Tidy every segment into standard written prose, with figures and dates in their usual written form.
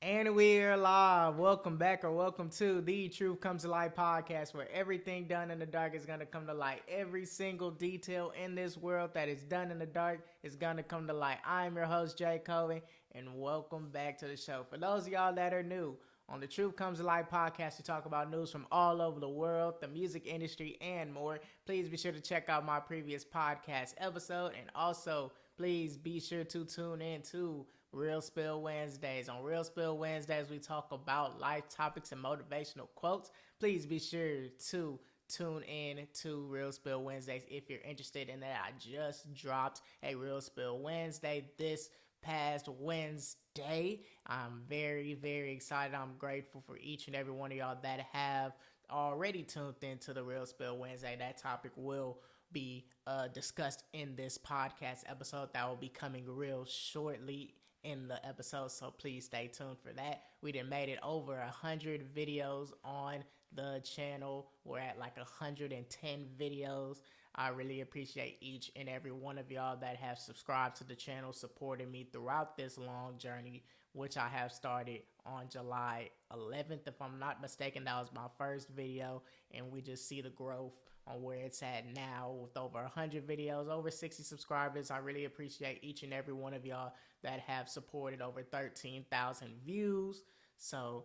And we're live. Welcome back or welcome to the Truth Comes to Light podcast, where everything done in the dark is going to come to light. Every single detail in this world that is done in the dark is going to come to light. I'm your host, Jay Covey, and welcome back to the show. For those of y'all that are new, on the Truth Comes to Light podcast, we talk about news from all over the world, the music industry, and more. Please be sure to check out my previous podcast episode, and also please be sure to tune in to Real Spill Wednesdays. On Real Spill Wednesdays, we talk about life topics and motivational quotes. Please be sure to tune in to Real Spill Wednesdays if you're interested in that. I just dropped a Real Spill Wednesday this past Wednesday. I'm very, very excited. I'm grateful for each and every one of y'all that have already tuned into the Real Spill Wednesday. That topic will be discussed in this podcast episode that will be coming real shortly in the episode, so please stay tuned for that. We done made it over 100 videos on the channel. We're at like 110 videos. I really appreciate each and every one of y'all that have subscribed to the channel, supporting me throughout this long journey, which I have started on July 11th. If I'm not mistaken, that was my first video, and we just see the growth on where it's at now with over 100 videos, over 60 subscribers. I really appreciate each and every one of y'all that have supported, over 13,000 views. So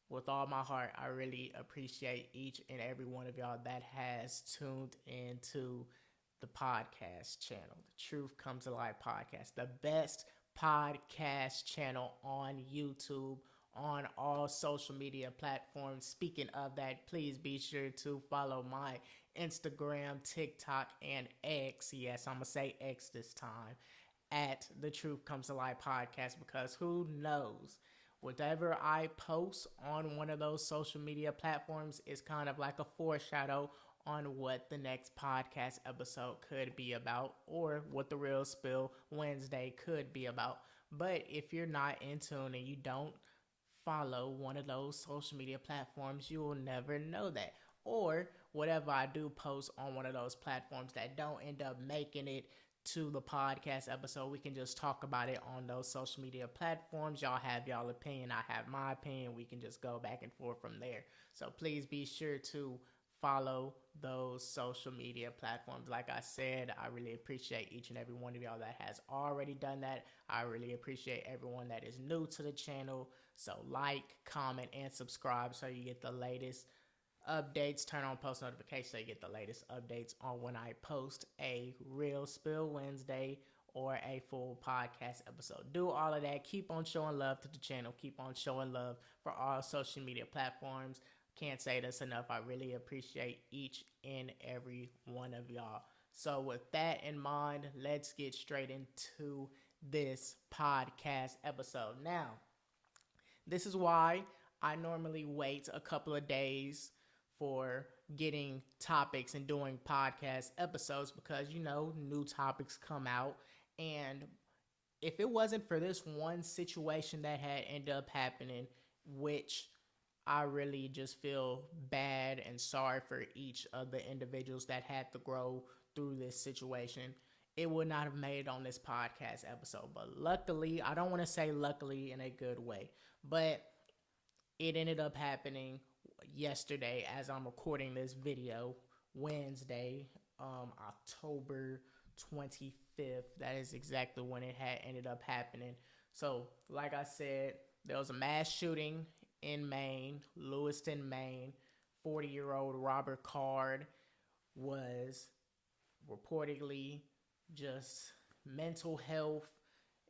with all my heart, I really appreciate each and every one of y'all that has tuned into the podcast channel, the Truth Comes to Light podcast, the best podcast channel on YouTube, on all social media platforms. Speaking of that, please be sure to follow my Instagram, TikTok, and X. Yes, I'm going to say X this time, at the Truth Comes to Light podcast, because who knows, whatever I post on one of those social media platforms is kind of like a foreshadow on what the next podcast episode could be about, or what the Real Spill Wednesday could be about. But if you're not in tune and you don't follow one of those social media platforms, you will never know that. Or whatever I do post on one of those platforms that don't end up making it to the podcast episode, we can just talk about it on those social media platforms. Y'all have y'all opinion, I have my opinion. We can just go back and forth from there. So please be sure to follow those social media platforms. Like I said, I really appreciate each and every one of y'all that has already done that. I really appreciate everyone that is new to the channel. So like, comment, and subscribe so you get the latest updates. Turn on post notifications so you get the latest updates on when I post a Real Spill Wednesday or a full podcast episode. Do all of that. Keep on showing love to the channel. Keep on showing love for all social media platforms. Can't say this enough. I really appreciate each and every one of y'all. So with that in mind, let's get straight into this podcast episode. Now, this is why I normally wait a couple of days for getting topics and doing podcast episodes, because new topics come out, and if it wasn't for this one situation that had ended up happening, which I really just feel bad and sorry for each of the individuals that had to grow through this situation, it would not have made it on this podcast episode. But luckily, I don't want to say luckily in a good way, but it ended up happening yesterday as I'm recording this video, Wednesday, October 25th. That is exactly when it had ended up happening. So, like I said, there was a mass shooting in Maine, Lewiston, Maine. 40-year-old Robert Card was reportedly just mental health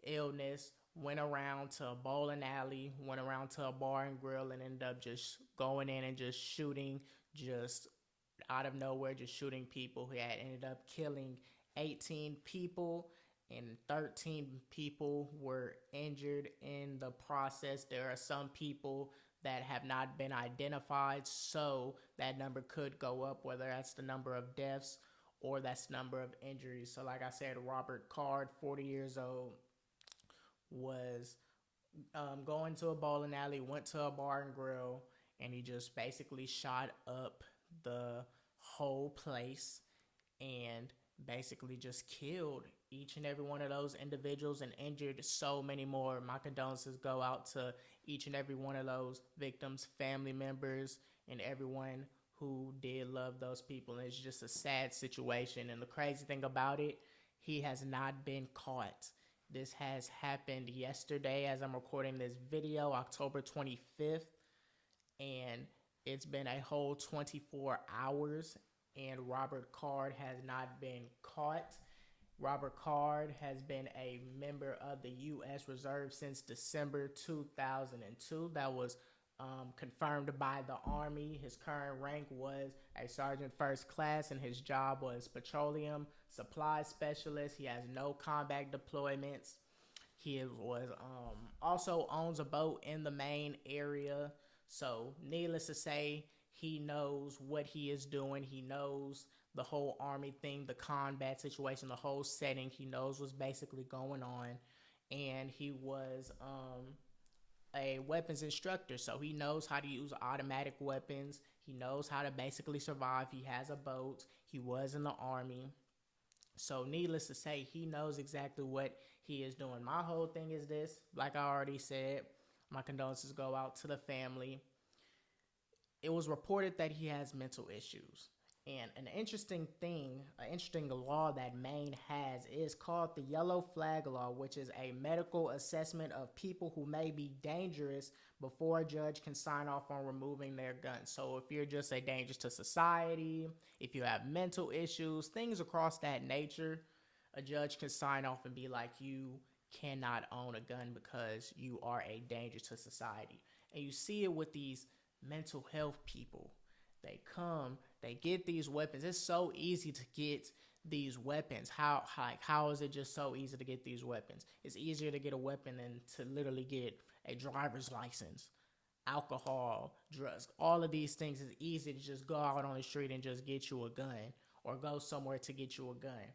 illness, went around to a bowling alley, went around to a bar and grill, and ended up just going in and just shooting, just out of nowhere, just shooting people. He had ended up killing 18 people, and 13 people were injured in the process. There are some people that have not been identified, so that number could go up, whether that's the number of deaths or that's the number of injuries. So like I said, Robert Card, 40 years old, was going to a bowling alley, went to a bar and grill, and he just basically shot up the whole place and basically just killed each and every one of those individuals and injured so many more. My condolences go out to each and every one of those victims, family members, and everyone who did love those people. And it's just a sad situation. And the crazy thing about it, he has not been caught. This has happened yesterday as I'm recording this video, October 25th. And it's been a whole 24 hours, and Robert Card has not been caught. Robert Card has been a member of the U.S. Reserve since December 2002. That was confirmed by the Army. His current rank was a sergeant first class, and his job was petroleum supply specialist. He has no combat deployments. He was also owns a boat in the Maine area. So, needless to say, he knows what he is doing. He knows the whole Army thing, the combat situation, the whole setting. He knows what's basically going on. And he was a weapons instructor, so he knows how to use automatic weapons. He knows how to basically survive. He has a boat. He was in the Army. So needless to say, he knows exactly what he is doing. My whole thing is this, like I already said, my condolences go out to the family. It was reported that he has mental issues. And an interesting law that Maine has is called the Yellow Flag Law, which is a medical assessment of people who may be dangerous before a judge can sign off on removing their guns. So if you're just a danger to society, if you have mental issues, things across that nature, a judge can sign off and be like, you cannot own a gun because you are a danger to society. And you see it with these mental health people. They come, they get these weapons. It's so easy to get these weapons. How is it just so easy to get these weapons? It's easier to get a weapon than to literally get a driver's license, alcohol, drugs. All of these things is easy to just go out on the street and just get you a gun or go somewhere to get you a gun.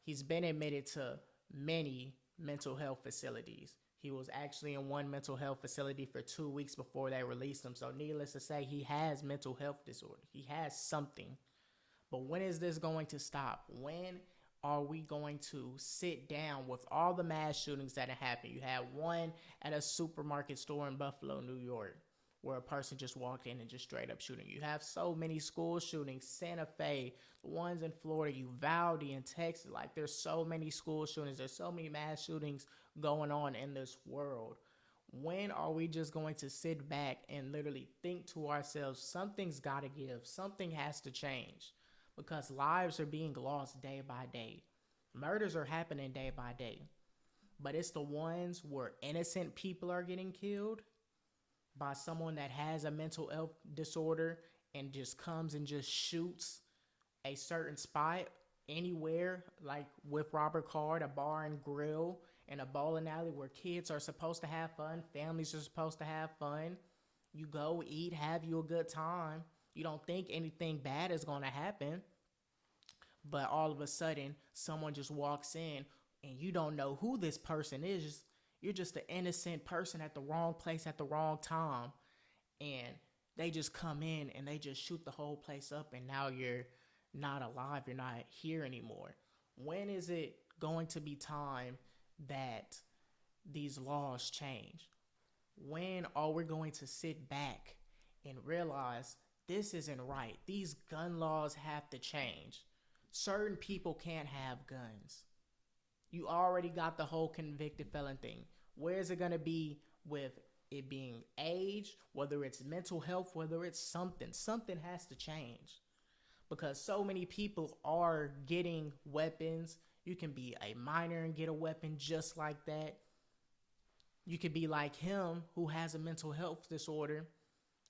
He's been admitted to many mental health facilities. He was actually in one mental health facility for 2 weeks before they released him. So needless to say, he has mental health disorder. He has something. But when is this going to stop? When are we going to sit down with all the mass shootings that have happened? You had one at a supermarket store in Buffalo, New York, where a person just walked in and just straight up shooting. You have so many school shootings, Santa Fe, the ones in Florida, Uvalde in Texas. Like, there's so many school shootings. There's so many mass shootings going on in this world. When are we just going to sit back and literally think to ourselves, something's got to give, something has to change, because lives are being lost day by day. Murders are happening day by day, but it's the ones where innocent people are getting killed by someone that has a mental health disorder and just comes and just shoots a certain spot anywhere, like with Robert Card, a bar and grill and a bowling alley where kids are supposed to have fun, families are supposed to have fun. You go eat, have you a good time. You don't think anything bad is going to happen, but all of a sudden someone just walks in and you don't know who this person is. You're just an innocent person at the wrong place at the wrong time, and they just come in and they just shoot the whole place up, and now you're not alive, you're not here anymore. When is it going to be time that these laws change? When are we going to sit back and realize this isn't right? These gun laws have to change. Certain people can't have guns. You already got the whole convicted felon thing. Where is it going to be with it being age, whether it's mental health, whether it's something? Something has to change, because so many people are getting weapons. You can be a minor and get a weapon just like that. You could be like him, who has a mental health disorder,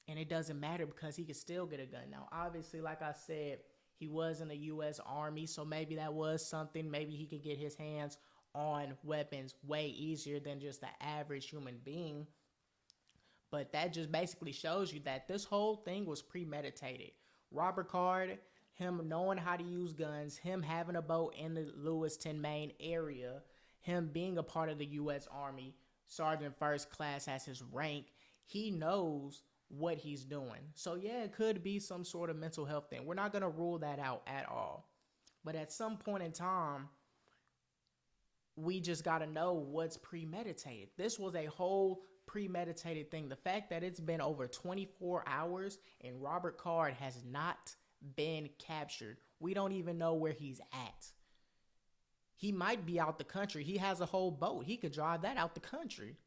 and it doesn't matter because he could still get a gun. Now, obviously, like I said, he was in the U.S. Army, so maybe that was something. Maybe he could get his hands on weapons way easier than just the average human being. But that just basically shows you that this whole thing was premeditated. Robert Card, him knowing how to use guns, him having a boat in the Lewiston, Maine area, him being a part of the U.S. Army, Sergeant First Class as his rank, he knows what he's doing. So yeah, it could be some sort of mental health thing. We're not going to rule that out at all. But at some point in time, We just got to know what's premeditated. This was a whole premeditated thing. The fact that it's been over 24 hours and Robert Card has not been captured. We don't even know where he's at. He might be out the country. He has a whole boat. He could drive that out the country.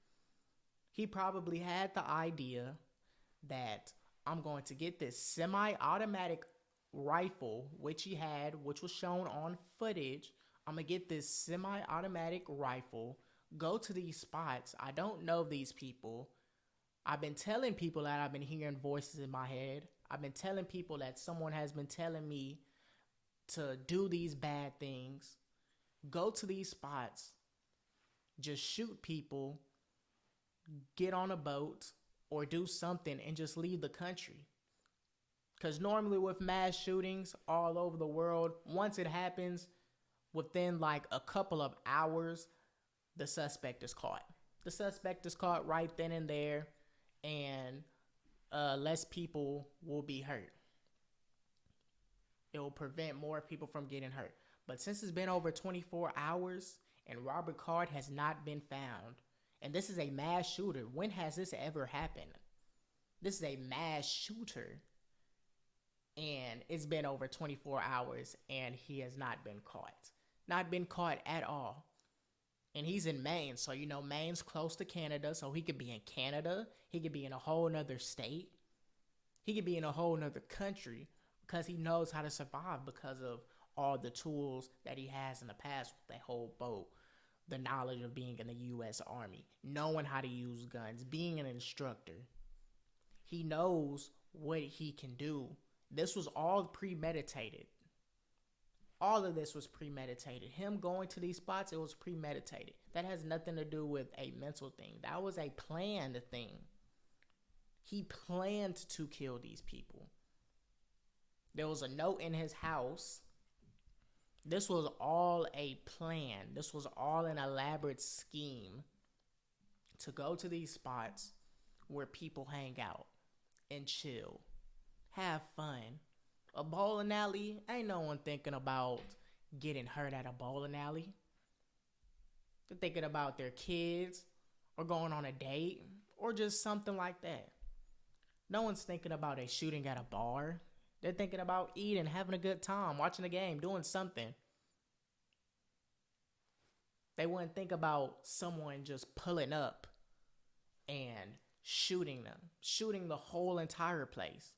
He probably had the idea that I'm going to get this semi-automatic rifle, which he had, which was shown on footage. I'm going to get this semi-automatic rifle, go to these spots. I don't know these people. I've been telling people that I've been hearing voices in my head. I've been telling people that someone has been telling me to do these bad things. Go to these spots, just shoot people, get on a boat, or do something and just leave the country. Because normally with mass shootings all over the world, once it happens, within like a couple of hours, the suspect is caught. The suspect is caught right then and there, and less people will be hurt. It will prevent more people from getting hurt. But since it's been over 24 hours and Robert Card has not been found, and this is a mass shooter, when has this ever happened? This is a mass shooter, and it's been over 24 hours and he has not been caught. Not been caught at all. And he's in Maine, so you know Maine's close to Canada, so he could be in Canada. He could be in a whole nother state. He could be in a whole nother country because he knows how to survive because of all the tools that he has in the past with that whole boat. The knowledge of being in the U.S. Army, knowing how to use guns, being an instructor. He knows what he can do. This was all premeditated. All of this was premeditated. Him going to these spots, it was premeditated. That has nothing to do with a mental thing. That was a planned thing. He planned to kill these people. There was a note in his house. This was all a plan. This was all an elaborate scheme to go to these spots where people hang out and chill, have fun. A bowling alley, ain't no one thinking about getting hurt at a bowling alley. They're thinking about their kids or going on a date or just something like that. No one's thinking about a shooting at a bar. They're thinking about eating, having a good time, watching a game, doing something. They wouldn't think about someone just pulling up and shooting them, shooting the whole entire place.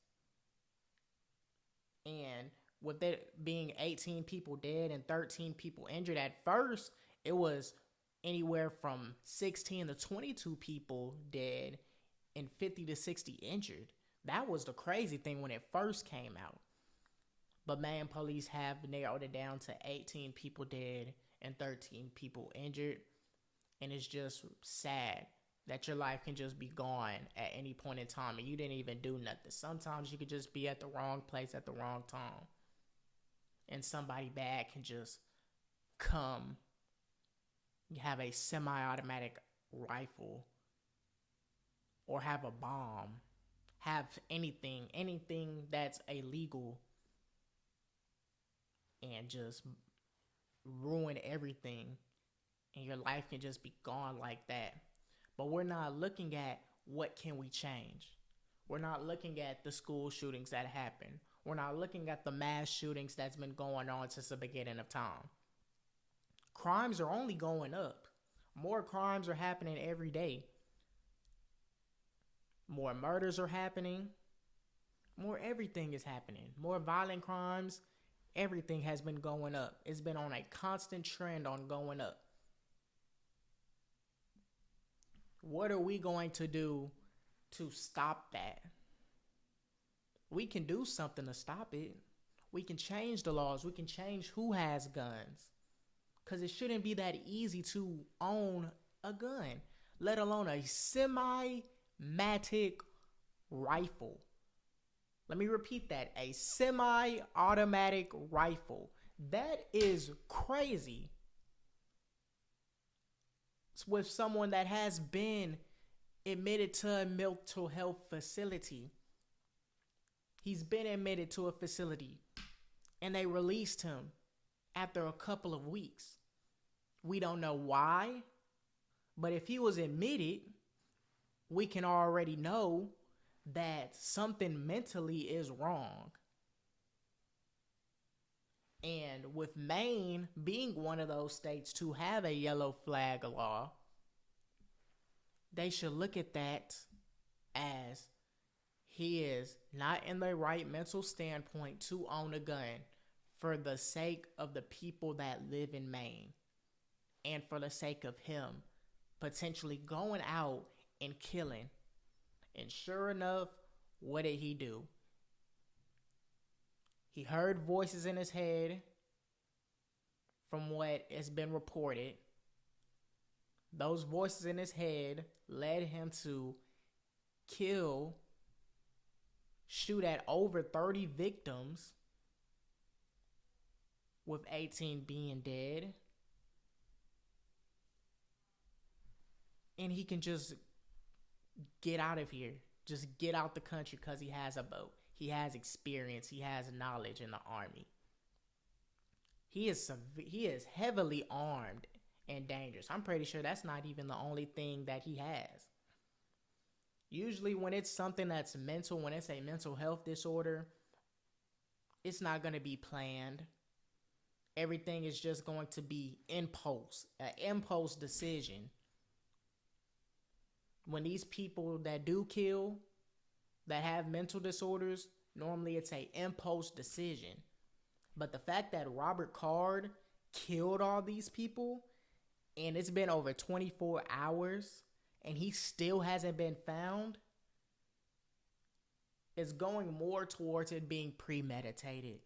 And with it being 18 people dead and 13 people injured, at first it was anywhere from 16 to 22 people dead and 50 to 60 injured. That was the crazy thing when it first came out. But man, police have narrowed it down to 18 people dead and 13 people injured. And it's just sad that your life can just be gone at any point in time and you didn't even do nothing. Sometimes you could just be at the wrong place at the wrong time. And somebody bad can just come. You have a semi-automatic rifle or have a bomb. Have anything that's illegal and just ruin everything, and your life can just be gone like that. But we're not looking at what can we change. We're not looking at the school shootings that happen. We're not looking at the mass shootings that's been going on since the beginning of time. Crimes are only going up. More crimes are happening every day. More murders are happening. More everything is happening. More violent crimes. Everything has been going up. It's been on a constant trend on going up. What are we going to do to stop that? We can do something to stop it. We can change the laws. We can change who has guns. Because it shouldn't be that easy to own a gun, let alone a semi-automatic rifle. Let me repeat that. A semi-automatic rifle. That is crazy. It's with someone that has been admitted to a mental health facility. He's been admitted to a facility and they released him after a couple of weeks We don't know why, but if he was admitted, we can already know that something mentally is wrong. And with Maine being one of those states to have a yellow flag law, they should look at that as he is not in the right mental standpoint to own a gun for the sake of the people that live in Maine and for the sake of him potentially going out and killing. And sure enough, what did he do? He heard voices in his head from what has been reported. Those voices in his head led him to shoot at over 30 victims, with 18 being dead. And he can just get out of here. Just get out the country because he has a boat. He has experience. He has knowledge in the army. He is heavily armed and dangerous. I'm pretty sure that's not even the only thing that he has. Usually when it's something that's mental, when it's a mental health disorder, it's not going to be planned. Everything is just going to be an impulse decision. When these people that do kill, that have mental disorders, normally it's an impulse decision. But the fact that Robert Card killed all these people, and it's been over 24 hours, and he still hasn't been found, is going more towards it being premeditated.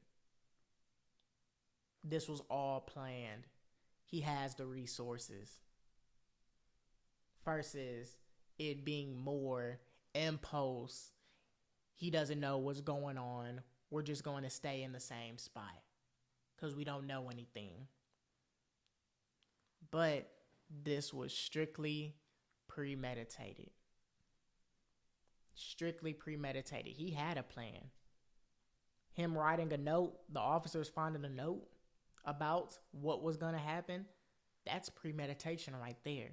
This was all planned. He has the resources. Versus it being more impulse. He doesn't know what's going on. We're just going to stay in the same spot because we don't know anything. But this was strictly premeditated. Strictly premeditated. He had a plan. Him writing a note, the officers finding a note about what was going to happen, that's premeditation right there.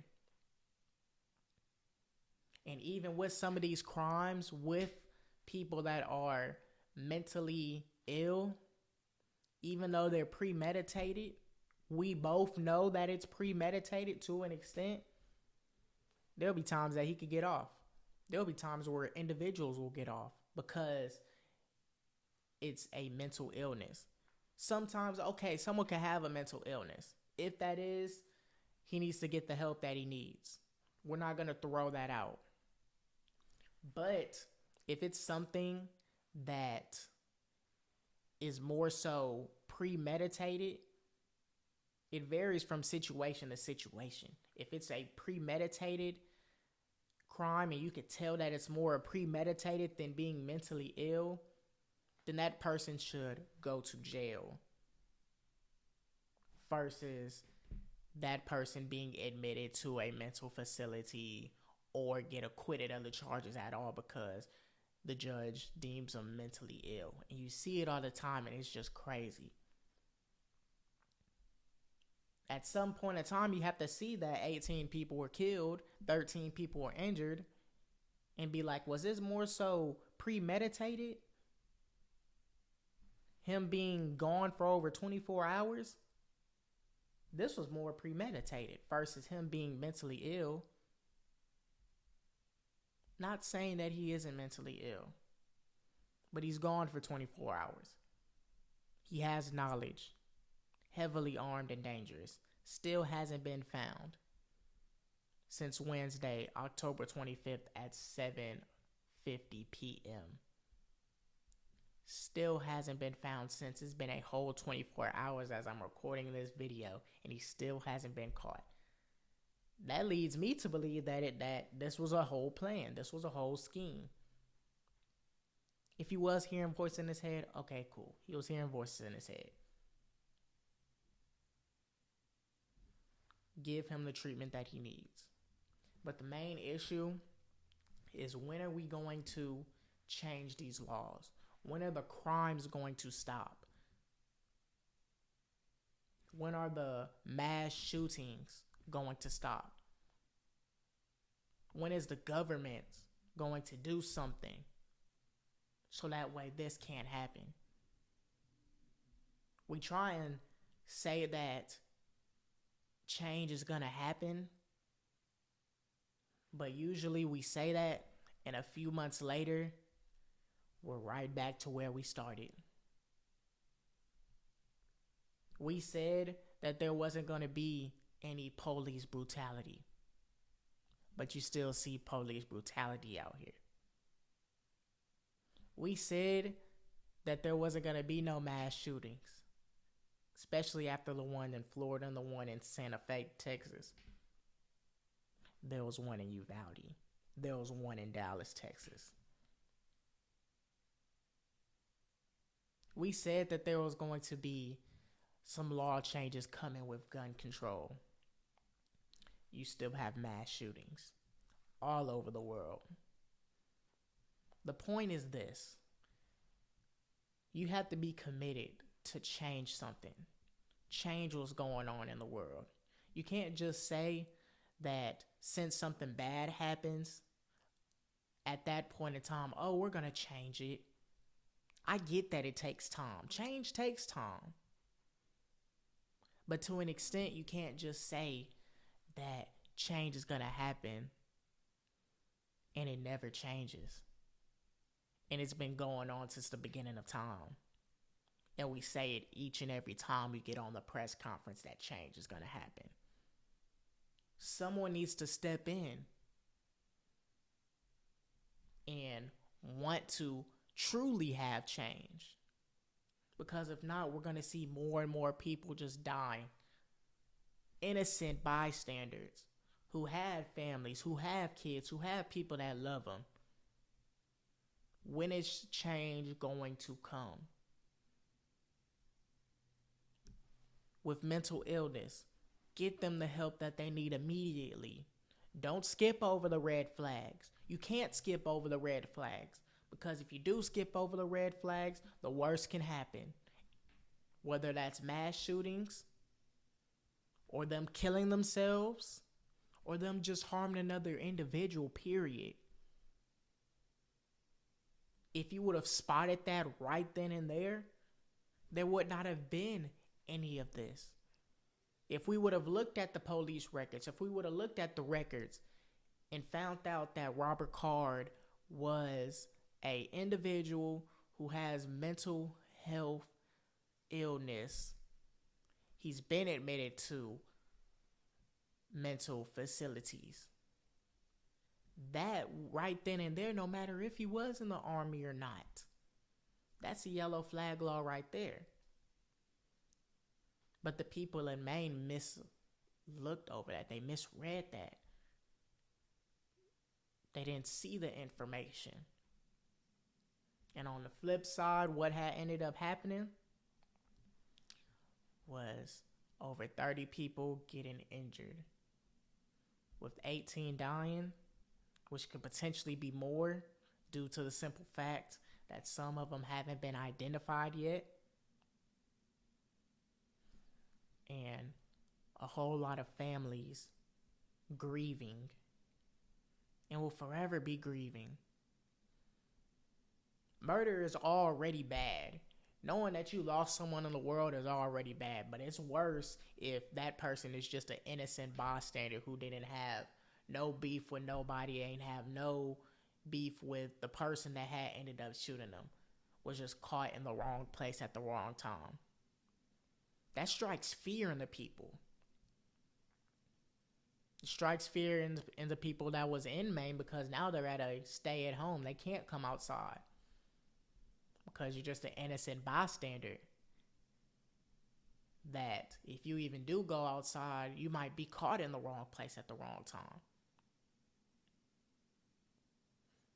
And even with some of these crimes with people that are mentally ill, even though they're premeditated, we both know that it's premeditated to an extent. There'll be times that he could get off. There'll be times where individuals will get off because it's a mental illness. Sometimes, okay, someone can have a mental illness. If that is, he needs to get the help that he needs. We're not going to throw that out. But if it's something that is more so premeditated, it varies from situation to situation. If it's a premeditated crime and you can tell that it's more premeditated than being mentally ill, then that person should go to jail versus that person being admitted to a mental facility or get acquitted of the charges at all because the judge deems them mentally ill. And you see it all the time, and it's just crazy. At some point in time, you have to see that 18 people were killed, 13 people were injured, and be like, was this more so premeditated? Him being gone for over 24 hours? This was more premeditated versus him being mentally ill. Not saying that he isn't mentally ill, but he's gone for 24 hours. He has knowledge, heavily armed and dangerous, still hasn't been found since Wednesday, October 25th at 7:50 p.m. Still hasn't been found since. It's been a whole 24 hours as I'm recording this video, and he still hasn't been caught. That leads me to believe that this was a whole plan. This was a whole scheme. If he was hearing voices in his head, okay, cool. He was hearing voices in his head. Give him the treatment that he needs. But the main issue is, when are we going to change these laws? When are the crimes going to stop? When are the mass shootings going to stop? When is the government going to do something so that way this can't happen? We try and say that change is going to happen, but usually we say that, and a few months later, we're right back to where we started. We said that there wasn't going to be any police brutality, but you still see police brutality out here. We said that there wasn't going to be no mass shootings, especially after the one in Florida and the one in Santa Fe, Texas. There was one in Uvalde. There was one in Dallas, Texas. We said that there was going to be some law changes coming with gun control. You still have mass shootings all over the world. The point is this: you have to be committed to change something. Change what's going on in the world. You can't just say that since something bad happens, at that point in time, oh, we're going to change it. I get that it takes time. Change takes time. But to an extent, you can't just say that change is going to happen and it never changes. And it's been going on since the beginning of time. And we say it each and every time we get on the press conference that change is going to happen. Someone needs to step in and want to truly have change. Because if not, we're going to see more and more people just dying. Innocent bystanders who have families, who have kids, who have people that love them. When is change going to come? With mental illness, get them the help that they need immediately. Don't skip over the red flags. You can't skip over the red flags, because if you do skip over the red flags, the worst can happen. Whether that's mass shootings, or them killing themselves, or them just harming another individual, period. If you would have spotted that right then and there would not have been any of this. If we would have looked at the police records, if we would have looked at the records and found out that Robert Card was an individual who has mental health illness, he's been admitted to mental facilities. That right then and there, no matter if he was in the army or not, that's a yellow flag law right there. But the people in Maine looked over that. They misread that. They didn't see the information. And on the flip side, what had ended up happening was over 30 people getting injured, with 18 dying, which could potentially be more due to the simple fact that some of them haven't been identified yet. And a whole lot of families grieving and will forever be grieving. Murder is already bad. Knowing that you lost someone in the world is already bad, but it's worse if that person is just an innocent bystander who didn't have no beef with nobody, ain't have no beef with the person that had ended up shooting them, was just caught in the wrong place at the wrong time. That strikes fear in the people. It strikes fear in the people that was in Maine, because now they're at a stay at home. They can't come outside because you're just an innocent bystander. That if you even do go outside, you might be caught in the wrong place at the wrong time.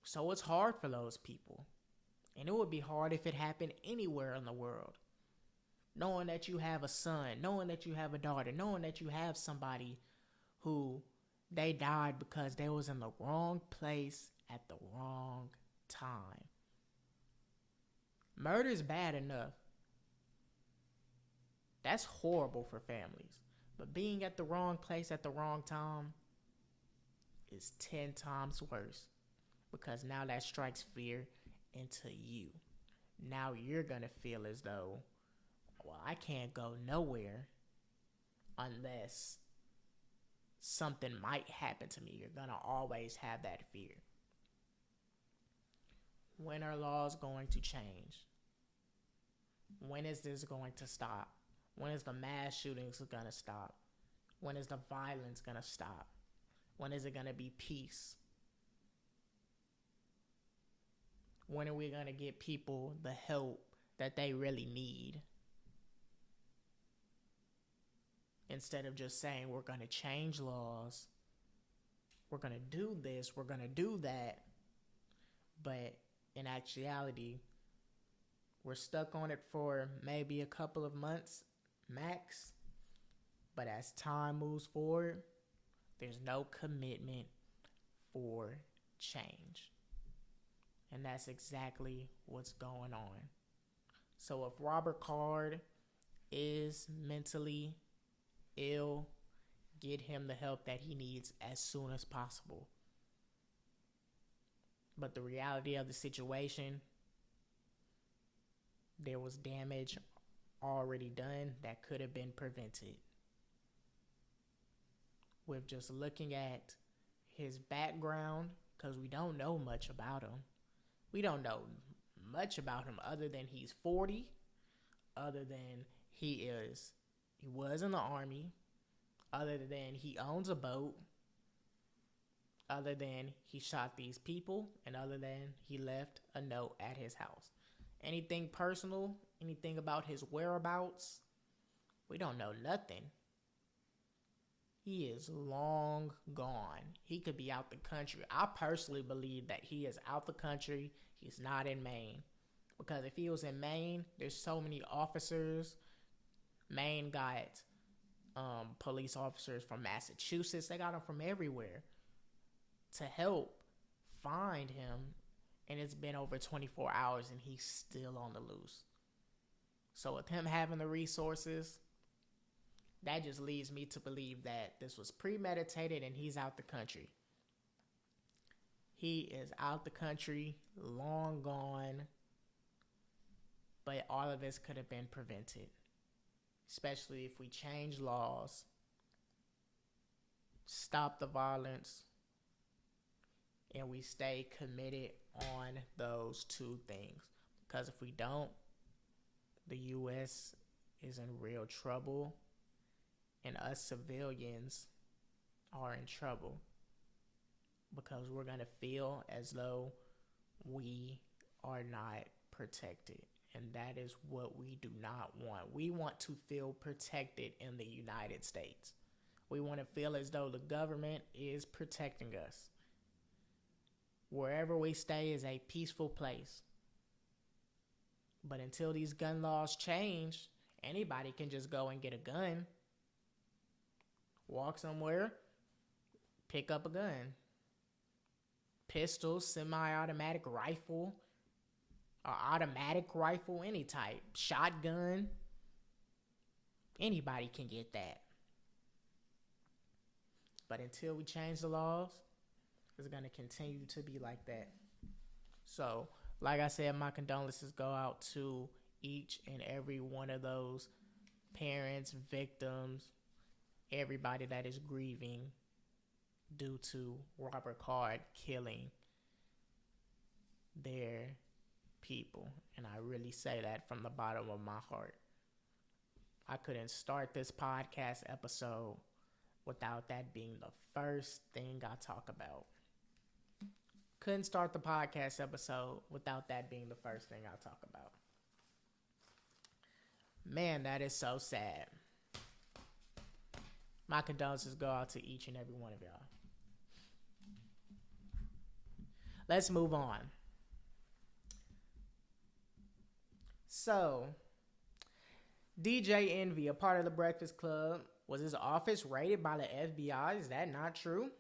So it's hard for those people. And it would be hard if it happened anywhere in the world. Knowing that you have a son, knowing that you have a daughter, knowing that you have somebody who they died because they was in the wrong place at the wrong time. Murder is bad enough. That's horrible for families. But being at the wrong place at the wrong time is 10 times worse, because now that strikes fear into you. Now you're going to feel as though, well, I can't go nowhere unless something might happen to me. You're going to always have that fear. When are laws going to change? When is this going to stop? When is the mass shootings going to stop? When is the violence going to stop? When is it going to be peace? When are we going to get people the help that they really need? Instead of just saying we're going to change laws, we're going to do this, we're going to do that, but in actuality, we're stuck on it for maybe a couple of months max. But as time moves forward, there's no commitment for change. And that's exactly what's going on. So if Robert Card is mentally ill, get him the help that he needs as soon as possible. But the reality of the situation, there was damage already done that could have been prevented. With just looking at his background, because we don't know much about him. We don't know much about him other than he's 40, other than he was in the Army, other than he owns a boat, other than he shot these people, and other than he left a note at his house. Anything personal, anything about his whereabouts, we don't know nothing. He is long gone. He could be out the country. I personally believe that he is out the country. He's not in Maine. Because if he was in Maine, there's so many officers. Maine got police officers from Massachusetts. They got them from everywhere to help find him. And it's been over 24 hours and he's still on the loose. So with him having the resources, that just leads me to believe that this was premeditated and he's out the country. He is out the country, long gone, but all of this could have been prevented, especially if we change laws, stop the violence, and we stay committed on those two things. Because if we don't, the U.S. is in real trouble. And us civilians are in trouble because we're going to feel as though we are not protected. And that is what we do not want. We want to feel protected in the United States. We want to feel as though the government is protecting us. Wherever we stay is a peaceful place. But until these gun laws change, anybody can just go and get a gun. Walk somewhere, pick up a gun. Pistol, semi-automatic rifle, or automatic rifle, any type. Shotgun. Anybody can get that. But until we change the laws, it's going to continue to be like that. So, like I said, my condolences go out to each and every one of those parents, victims, everybody that is grieving due to Robert Card killing their people. And I really say that from the bottom of my heart. I couldn't start this podcast episode without that being the first thing I talk about. Couldn't start the podcast episode without that being the first thing I talk about. Man, that is so sad. My condolences go out to each and every one of y'all. Let's move on. So, DJ Envy, a part of the Breakfast Club, was his office raided by the FBI? Is that not true?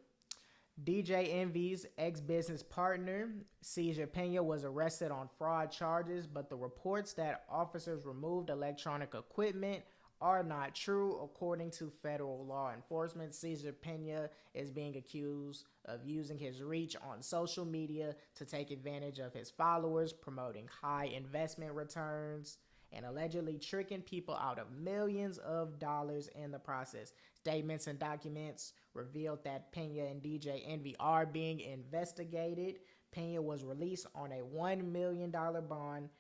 DJ Envy's ex-business partner, Cesar Pena, was arrested on fraud charges, but the reports that officers removed electronic equipment are not true. According to federal law enforcement, Cesar Pena is being accused of using his reach on social media to take advantage of his followers, promoting high investment returns, and allegedly tricking people out of millions of dollars in the process. Statements and documents revealed that Pena and DJ Envy are being investigated. Pena was released on a $1 million bond,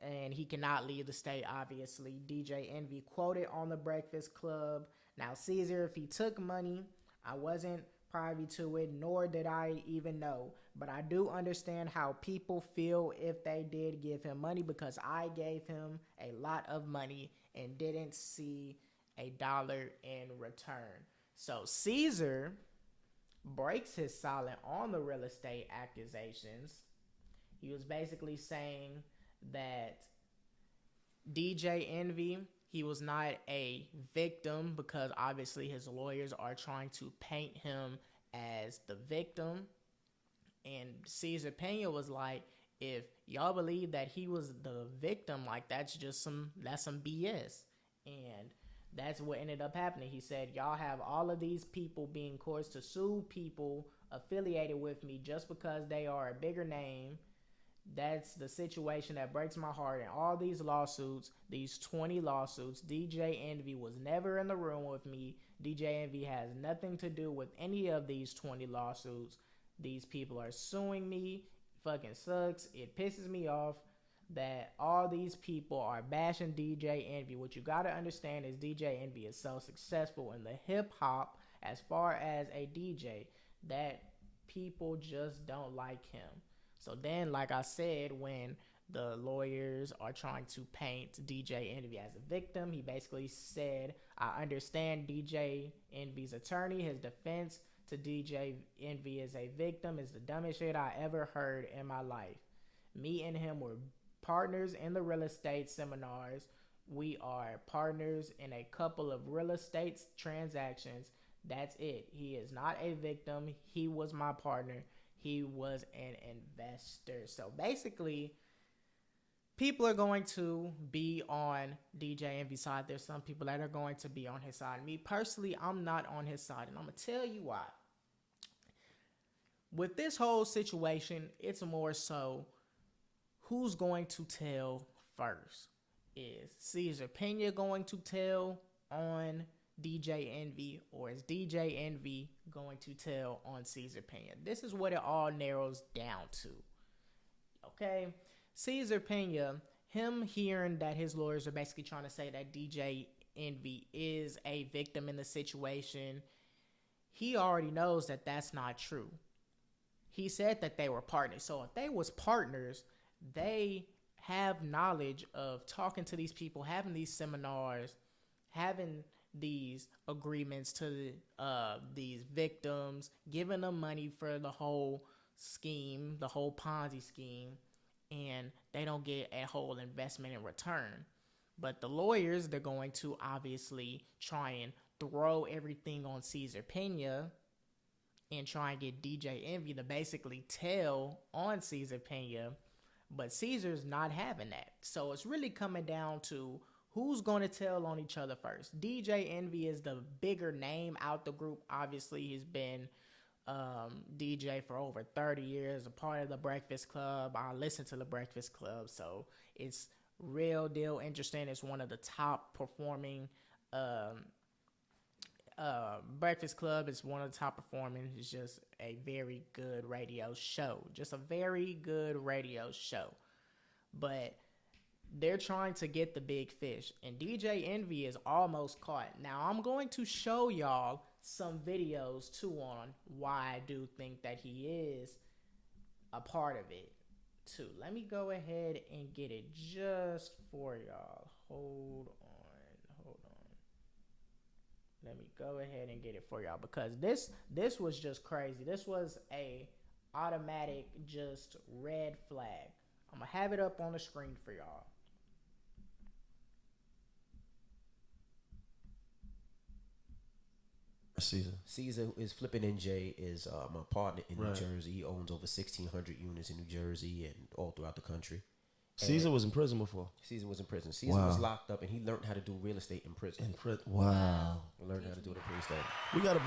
and he cannot leave the state, obviously. DJ Envy quoted on The Breakfast Club, "Now, Caesar, if he took money, I wasn't privy to it, nor did I even know. But I do understand how people feel if they did give him money, because I gave him a lot of money and didn't see a dollar in return." So Caesar breaks his silence on the real estate accusations. He was basically saying that DJ Envy, he was not a victim, because obviously his lawyers are trying to paint him as the victim. And Cesar Pena was like, if y'all believe that he was the victim, like that's some BS. And that's what ended up happening. He said, y'all have all of these people being coerced to sue people affiliated with me just because they are a bigger name. That's the situation that breaks my heart. And all these lawsuits, these 20 lawsuits, DJ Envy was never in the room with me. DJ Envy has nothing to do with any of these 20 lawsuits. These people are suing me. Fucking sucks. It pisses me off that all these people are bashing DJ Envy. What you gotta understand is DJ Envy is so successful in the hip hop as far as a DJ that people just don't like him. So then, like I said, when the lawyers are trying to paint DJ Envy as a victim, he basically said, I understand DJ Envy's attorney. His defense to DJ Envy as a victim is the dumbest shit I ever heard in my life. Me and him were partners in the real estate seminars. We are partners in a couple of real estate transactions. That's it. He is not a victim. He was my partner. He was an investor. So basically, people are going to be on DJ Envy's side. There's some people that are going to be on his side. Me personally, I'm not on his side, and I'm going to tell you why. With this whole situation, it's more so who's going to tell first. Is Cesar Pena going to tell on DJ Envy, or is DJ Envy going to tell on Cesar Pena? This is what it all narrows down to. Okay? Cesar Pena, him hearing that his lawyers are basically trying to say that DJ Envy is a victim in the situation, he already knows that that's not true. He said that they were partners. So if they was partners, they have knowledge of talking to these people, having these seminars, having these agreements to these victims, giving them money for the whole scheme, the whole Ponzi scheme, and they don't get a whole investment in return. But the lawyers, they're going to obviously try and throw everything on Cesar Pena and try and get DJ Envy to basically tell on Cesar Pena, but Caesar's not having that. So it's really coming down to who's going to tell on each other first. DJ Envy is the bigger name out the group. Obviously, he's been DJ for over 30 years, a part of the Breakfast Club. I listen to the Breakfast Club, so it's real deal interesting. It's one of the top performing Breakfast Club is one of the top performing. It's just a very good radio show. Just a very good radio show. But they're trying to get the big fish. And DJ Envy is almost caught. Now, I'm going to show y'all some videos, too, on why I do think that he is a part of it, too. Let me go ahead and get it just for y'all. Hold on. Let me go ahead and get it for y'all, because this was just crazy. This was a automatic just red flag. I'm going to have it up on the screen for y'all. Caesar is Flippin' NJ is my partner in New Jersey. He owns over 1,600 units in New Jersey and all throughout the country. Caesar was in prison before. Caesar was in prison. Caesar was locked up, and he learned how to do real estate in prison. Wow. He learned how to do it in prison. We got to.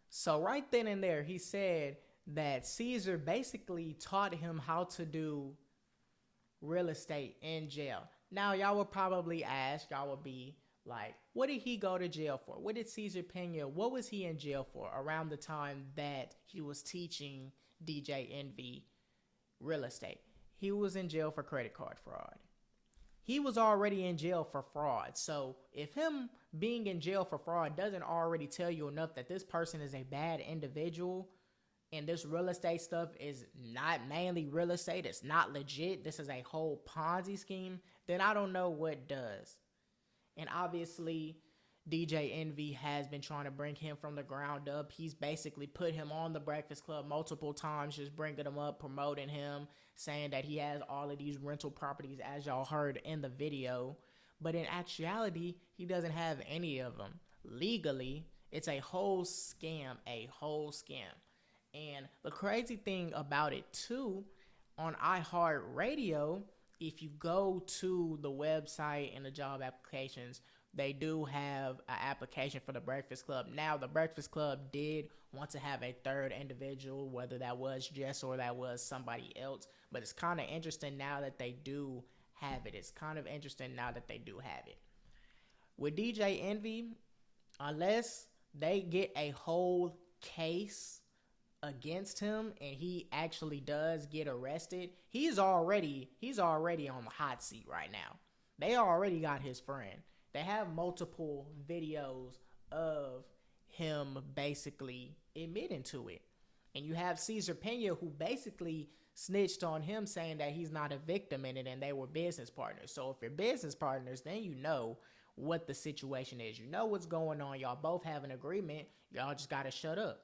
So right then and there, he said that Caesar basically taught him how to do real estate in jail. Now, y'all would probably ask, y'all would be like, what did he go to jail for? What did Caesar Pena, what was he in jail for around the time that he was teaching DJ Envy real estate? He was in jail for credit card fraud. He was already in jail for fraud. So if him being in jail for fraud doesn't already tell you enough that this person is a bad individual and this real estate stuff is not mainly real estate, it's not legit, this is a whole Ponzi scheme, then I don't know what does. And obviously, DJ Envy has been trying to bring him from the ground up. He's basically put him on the Breakfast Club multiple times, just bringing him up, promoting him, saying that he has all of these rental properties, as y'all heard in the video. But in actuality, he doesn't have any of them. Legally, it's a whole scam, And the crazy thing about it, too, on iHeartRadio, if you go to the website and the job applications, they do have an application for the Breakfast Club. Now, the Breakfast Club did want to have a third individual, whether that was Jess or that was somebody else. But it's kind of interesting now that they do have it. With DJ Envy, unless they get a whole case against him and he actually does get arrested, he's already on the hot seat right now. They already got his friend. They have multiple videos of him basically admitting to it. And you have Caesar Pena, who basically snitched on him, saying that he's not a victim in it and they were business partners. So if you're business partners, then you know what the situation is. You know what's going on. Y'all both have an agreement. Y'all just got to shut up.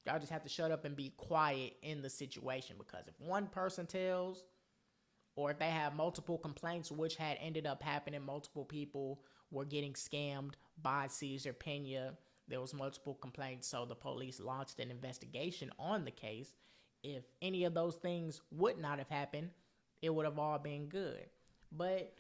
Y'all just have to shut up and be quiet in the situation, because if one person tells, or if they have multiple complaints, which had ended up happening, multiple people were getting scammed by Caesar Pena. There was multiple complaints, so the police launched an investigation on the case. If any of those things would not have happened, it would have all been good. But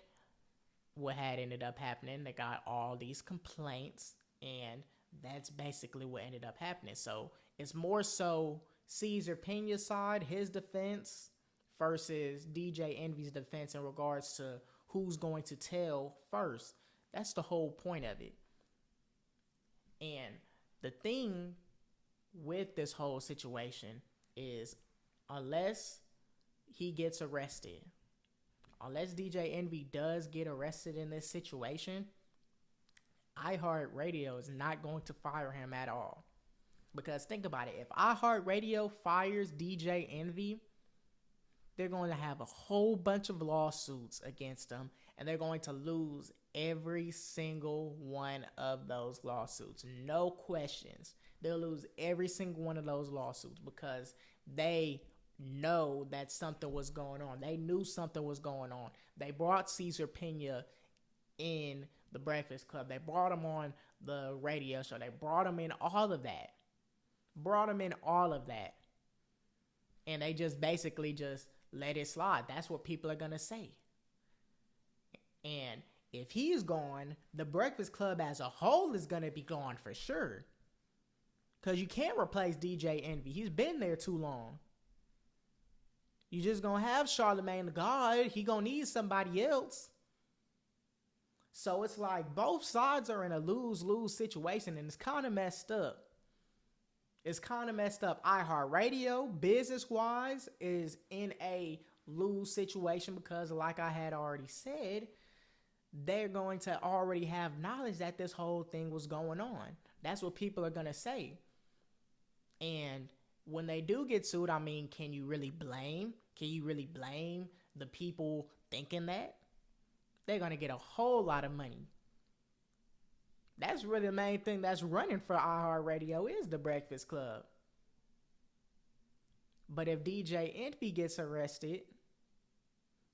what had ended up happening, they got all these complaints, and that's basically what ended up happening. So it's more so Caesar Pena's side, his defense, versus DJ Envy's defense in regards to who's going to tell first. That's the whole point of it. And the thing with this whole situation is, unless he gets arrested, unless DJ Envy does get arrested in this situation, iHeartRadio is not going to fire him at all. Because think about it. If iHeartRadio fires DJ Envy, they're going to have a whole bunch of lawsuits against them, and they're going to lose every single one of those lawsuits. No questions. They'll lose every single one of those lawsuits because they know that something was going on. They knew something was going on. They brought Caesar Pena in the Breakfast Club. They brought him on the radio show. They brought him in all of that. And they just basically just let it slide. That's what people are going to say. And if he's gone, the Breakfast Club as a whole is going to be gone for sure. Because you can't replace DJ Envy. He's been there too long. You just going to have Charlamagne the God. He going to need somebody else. So it's like both sides are in a lose-lose situation, and it's kind of messed up. iHeartRadio, business-wise, is in a lose situation because, like I had already said, they're going to already have knowledge that this whole thing was going on. That's what people are going to say. And when they do get sued, I mean, can you really blame the people thinking that? They're going to get a whole lot of money. That's really the main thing that's running for iHeartRadio is the Breakfast Club. But if DJ Envy gets arrested,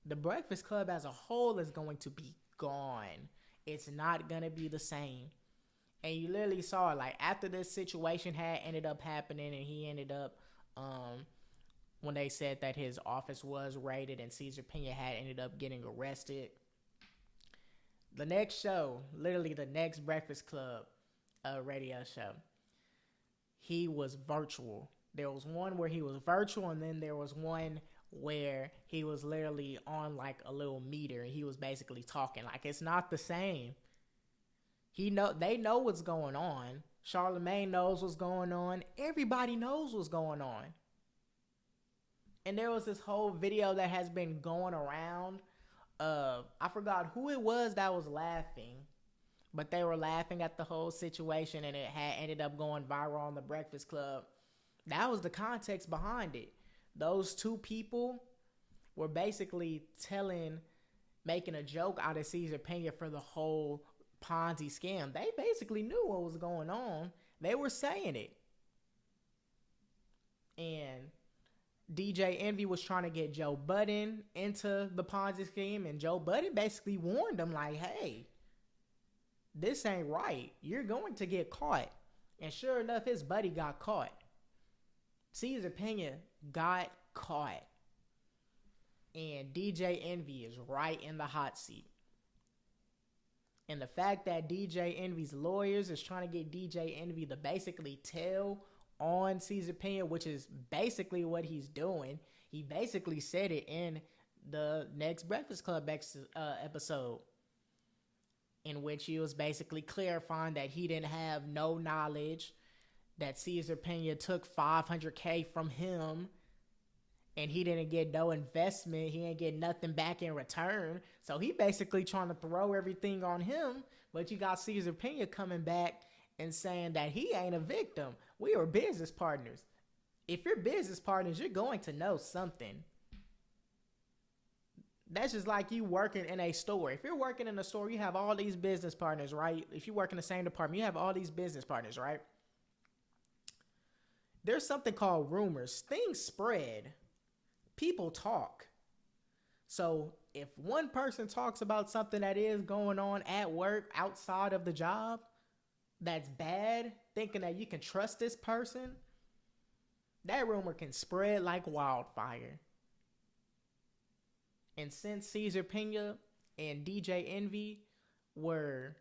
the Breakfast Club as a whole is going to be gone. It's not going to be the same. And you literally saw it, like, after this situation had ended up happening and he ended up when they said that his office was raided and Caesar Pena had ended up getting arrested. The next show, literally the next Breakfast Club radio show, he was virtual. There was one where he was virtual, and then there was one where he was literally on like a little meter and he was basically talking. Like, it's not the same. They know what's going on. Charlemagne knows what's going on. Everybody knows what's going on. And there was this whole video that has been going around. I forgot who it was that was laughing, but they were laughing at the whole situation, and it had ended up going viral on the Breakfast Club. That was the context behind it. Those two people were basically making a joke out of Caesar Pena for the whole Ponzi scam. They basically knew what was going on. They were saying it. And DJ Envy was trying to get Joe Budden into the Ponzi scheme, and Joe Budden basically warned him like, hey, this ain't right. You're going to get caught. And sure enough, his buddy got caught. Caesar Pena got caught. And DJ Envy is right in the hot seat. And the fact that DJ Envy's lawyers is trying to get DJ Envy to basically tell on Caesar Pena, which is basically what he's doing. He basically said it in the next Breakfast Club episode, in which he was basically clarifying that he didn't have no knowledge, that Caesar Pena took $500K from him, and he didn't get no investment. He didn't get nothing back in return. So he basically trying to throw everything on him. But you got Caesar Pena coming back and saying that he ain't a victim. We are business partners. If you're business partners, you're going to know something. That's just like you working in a store. If you're working in a store, you have all these business partners, right? If you work in the same department, you have all these business partners, right? There's something called rumors. Things spread. People talk. So if one person talks about something that is going on at work outside of the job that's bad, thinking that you can trust this person, that rumor can spread like wildfire. And since Caesar Pena and DJ Envy were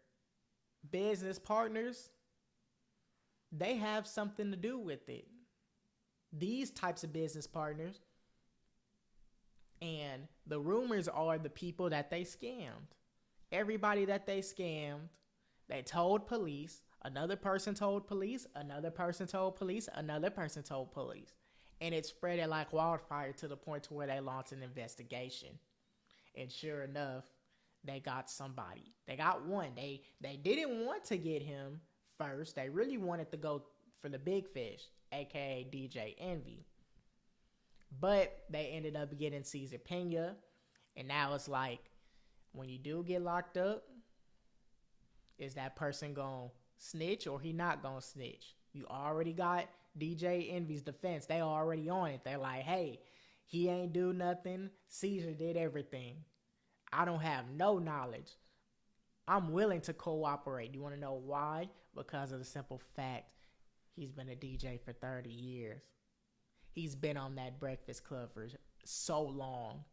business partners, they have something to do with it. These types of business partners. And the rumors are the people that they scammed. Everybody that they scammed, they told police. Another person told police. Another person told police. Another person told police. And it spread it like wildfire to the point to where they launched an investigation. And sure enough, they got somebody. They got one. They didn't want to get him first. They really wanted to go for the big fish, aka DJ Envy. But they ended up getting Caesar Pena. And now it's like, when you do get locked up, is that person going to snitch or he not going to snitch? You already got DJ Envy's defense. They already on it. They're like, hey, he ain't do nothing. Caesar did everything. I don't have no knowledge. I'm willing to cooperate. You want to know why? Because of the simple fact he's been a DJ for 30 years. He's been on that Breakfast Club for so long.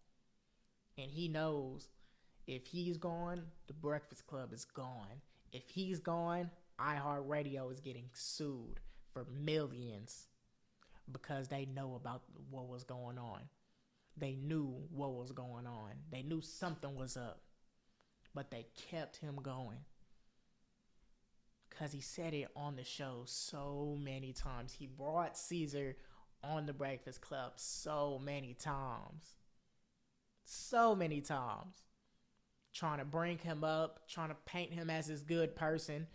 And he knows if he's gone, the Breakfast Club is gone. If he's gone, iHeartRadio is getting sued for millions because they know about what was going on. They knew what was going on. They knew something was up. But they kept him going. Because he said it on the show so many times. He brought Caesar on the Breakfast Club so many times. So many times. Trying to bring him up. Trying to paint him as this good person.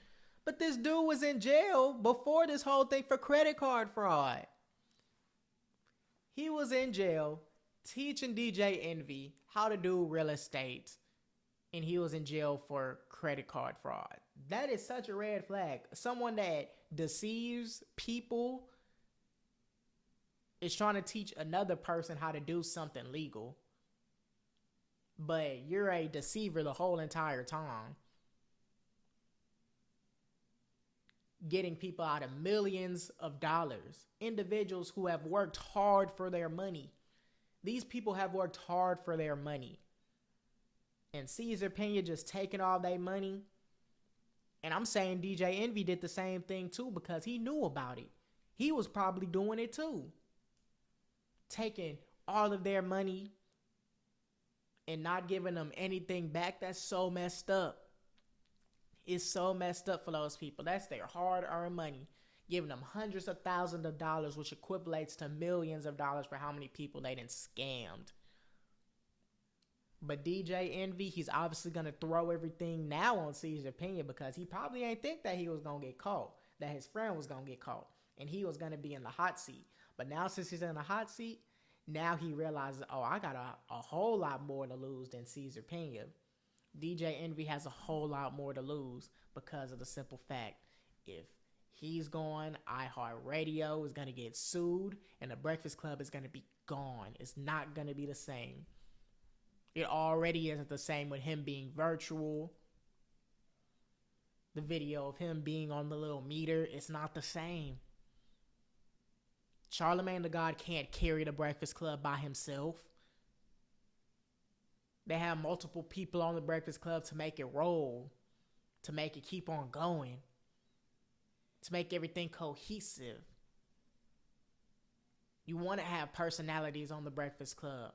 But this dude was in jail before this whole thing for credit card fraud. He was in jail teaching DJ Envy how to do real estate. And he was in jail for credit card fraud. That is such a red flag. Someone that deceives people is trying to teach another person how to do something legal. But you're a deceiver the whole entire time. getting people out of millions of dollars. Individuals who have worked hard for their money. These people have worked hard for their money. And Caesar Pena just taking all their money. And I'm saying DJ Envy did the same thing too because he knew about it. He was probably doing it too. Taking all of their money and not giving them anything back. That's so messed up. It's so messed up for those people. That's their hard-earned money. Giving them hundreds of thousands of dollars, which equates to millions of dollars for how many people they done scammed. But DJ Envy, he's obviously going to throw everything now on Caesar Pena because he probably ain't think that he was going to get caught, that his friend was going to get caught, and he was going to be in the hot seat. But now since he's in the hot seat, now he realizes, oh, I got a whole lot more to lose than Caesar Pena. DJ Envy has a whole lot more to lose because of the simple fact, if he's gone, iHeartRadio is going to get sued, and the Breakfast Club is going to be gone. It's not going to be the same. It already isn't the same with him being virtual. The video of him being on the little meter, it's not the same. Charlamagne the God can't carry the Breakfast Club by himself. They have multiple people on the Breakfast Club to make it roll, to make it keep on going, to make everything cohesive. You want to have personalities on the Breakfast Club.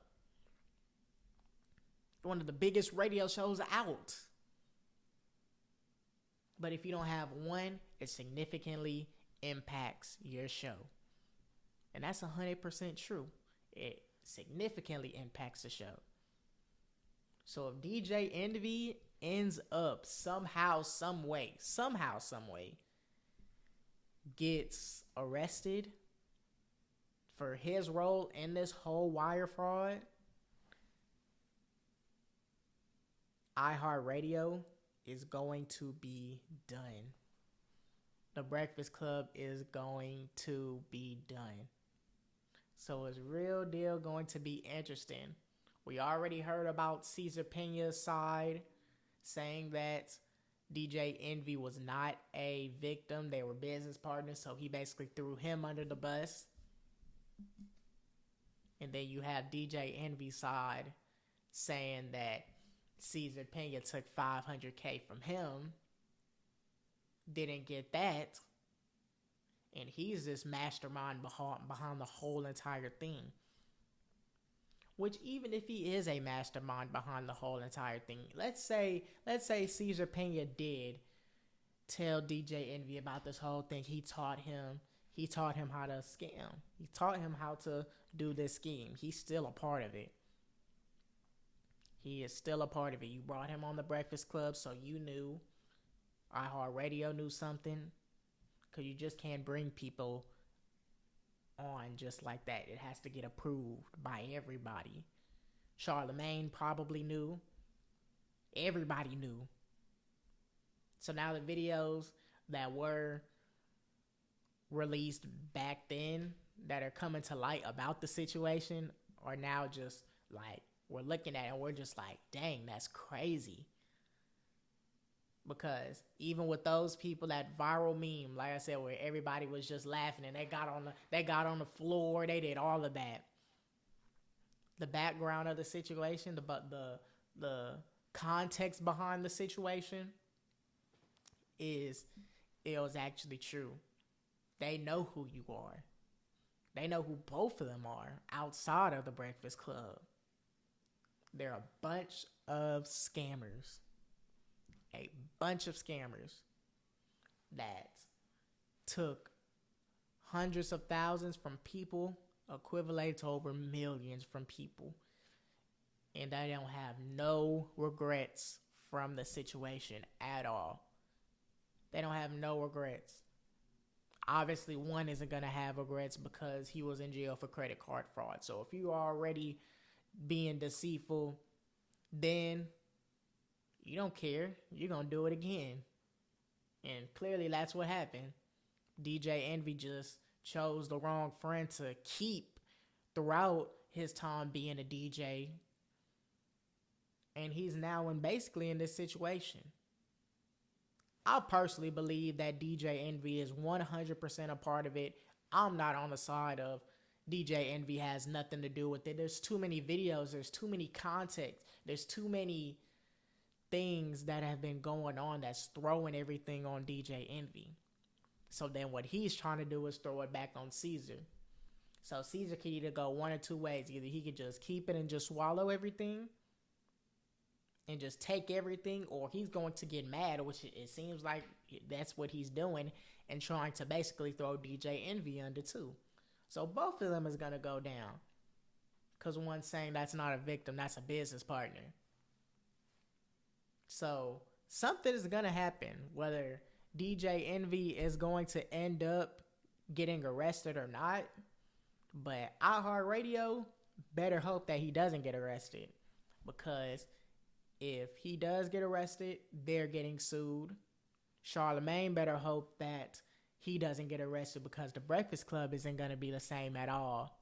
One of the biggest radio shows out. But if you don't have one, it significantly impacts your show. And that's 100% true. It significantly impacts the show. So if DJ Envy ends up somehow, some way, gets arrested for his role in this whole wire fraud, iHeartRadio is going to be done. The Breakfast Club is going to be done. So it's real deal going to be interesting. We already heard about Caesar Pena's side saying that DJ Envy was not a victim. They were business partners, so he basically threw him under the bus. And then you have DJ Envy's side saying that Caesar Pena took $500K from him, didn't get that, and he's this mastermind behind the whole entire thing. Which, even if he is a mastermind behind the whole entire thing, let's say Caesar Pena did tell DJ Envy about this whole thing. He taught him how to scam. He taught him how to do this scheme. He's still a part of it. He is still a part of it. You brought him on the Breakfast Club, so you knew. iHeartRadio knew something. Because you just can't bring people on just like that. It has to get approved by everybody. Charlamagne probably knew. Everybody knew. So now the videos that were released back then that are coming to light about the situation are now just like, we're looking at it and we're just like, dang, that's crazy. Because even with those people, that viral meme, like I said, where everybody was just laughing and they got on the floor, they did all of that. The background of the situation, the context behind the situation it was actually true. They know who you are. They know who both of them are outside of the Breakfast Club. They're a bunch of scammers. A bunch of scammers that took hundreds of thousands from people, equivalent to over millions from people. And they don't have no regrets from the situation at all. They don't have no regrets. Obviously, one isn't going to have regrets because he was in jail for credit card fraud. So if you are already being deceitful, then you don't care. You're going to do it again. And clearly that's what happened. DJ Envy just chose the wrong friend to keep throughout his time being a DJ. And he's now basically in this situation. I personally believe that DJ Envy is 100% a part of it. I'm not on the side of DJ Envy has nothing to do with it. There's too many videos, there's too many context, there's too many things that have been going on that's throwing everything on DJ Envy. So then what he's trying to do is throw it back on Caesar. So Caesar can either go one or two ways. Either he could just keep it and just swallow everything and just take everything, or he's going to get mad, which it seems like that's what he's doing, and trying to basically throw DJ Envy under too. So both of them is going to go down. Because one's saying that's not a victim, that's a business partner. So something is going to happen, whether DJ Envy is going to end up getting arrested or not. But iHeartRadio better hope that he doesn't get arrested, because if he does get arrested, they're getting sued. Charlemagne better hope that he doesn't get arrested, because the Breakfast Club isn't going to be the same at all.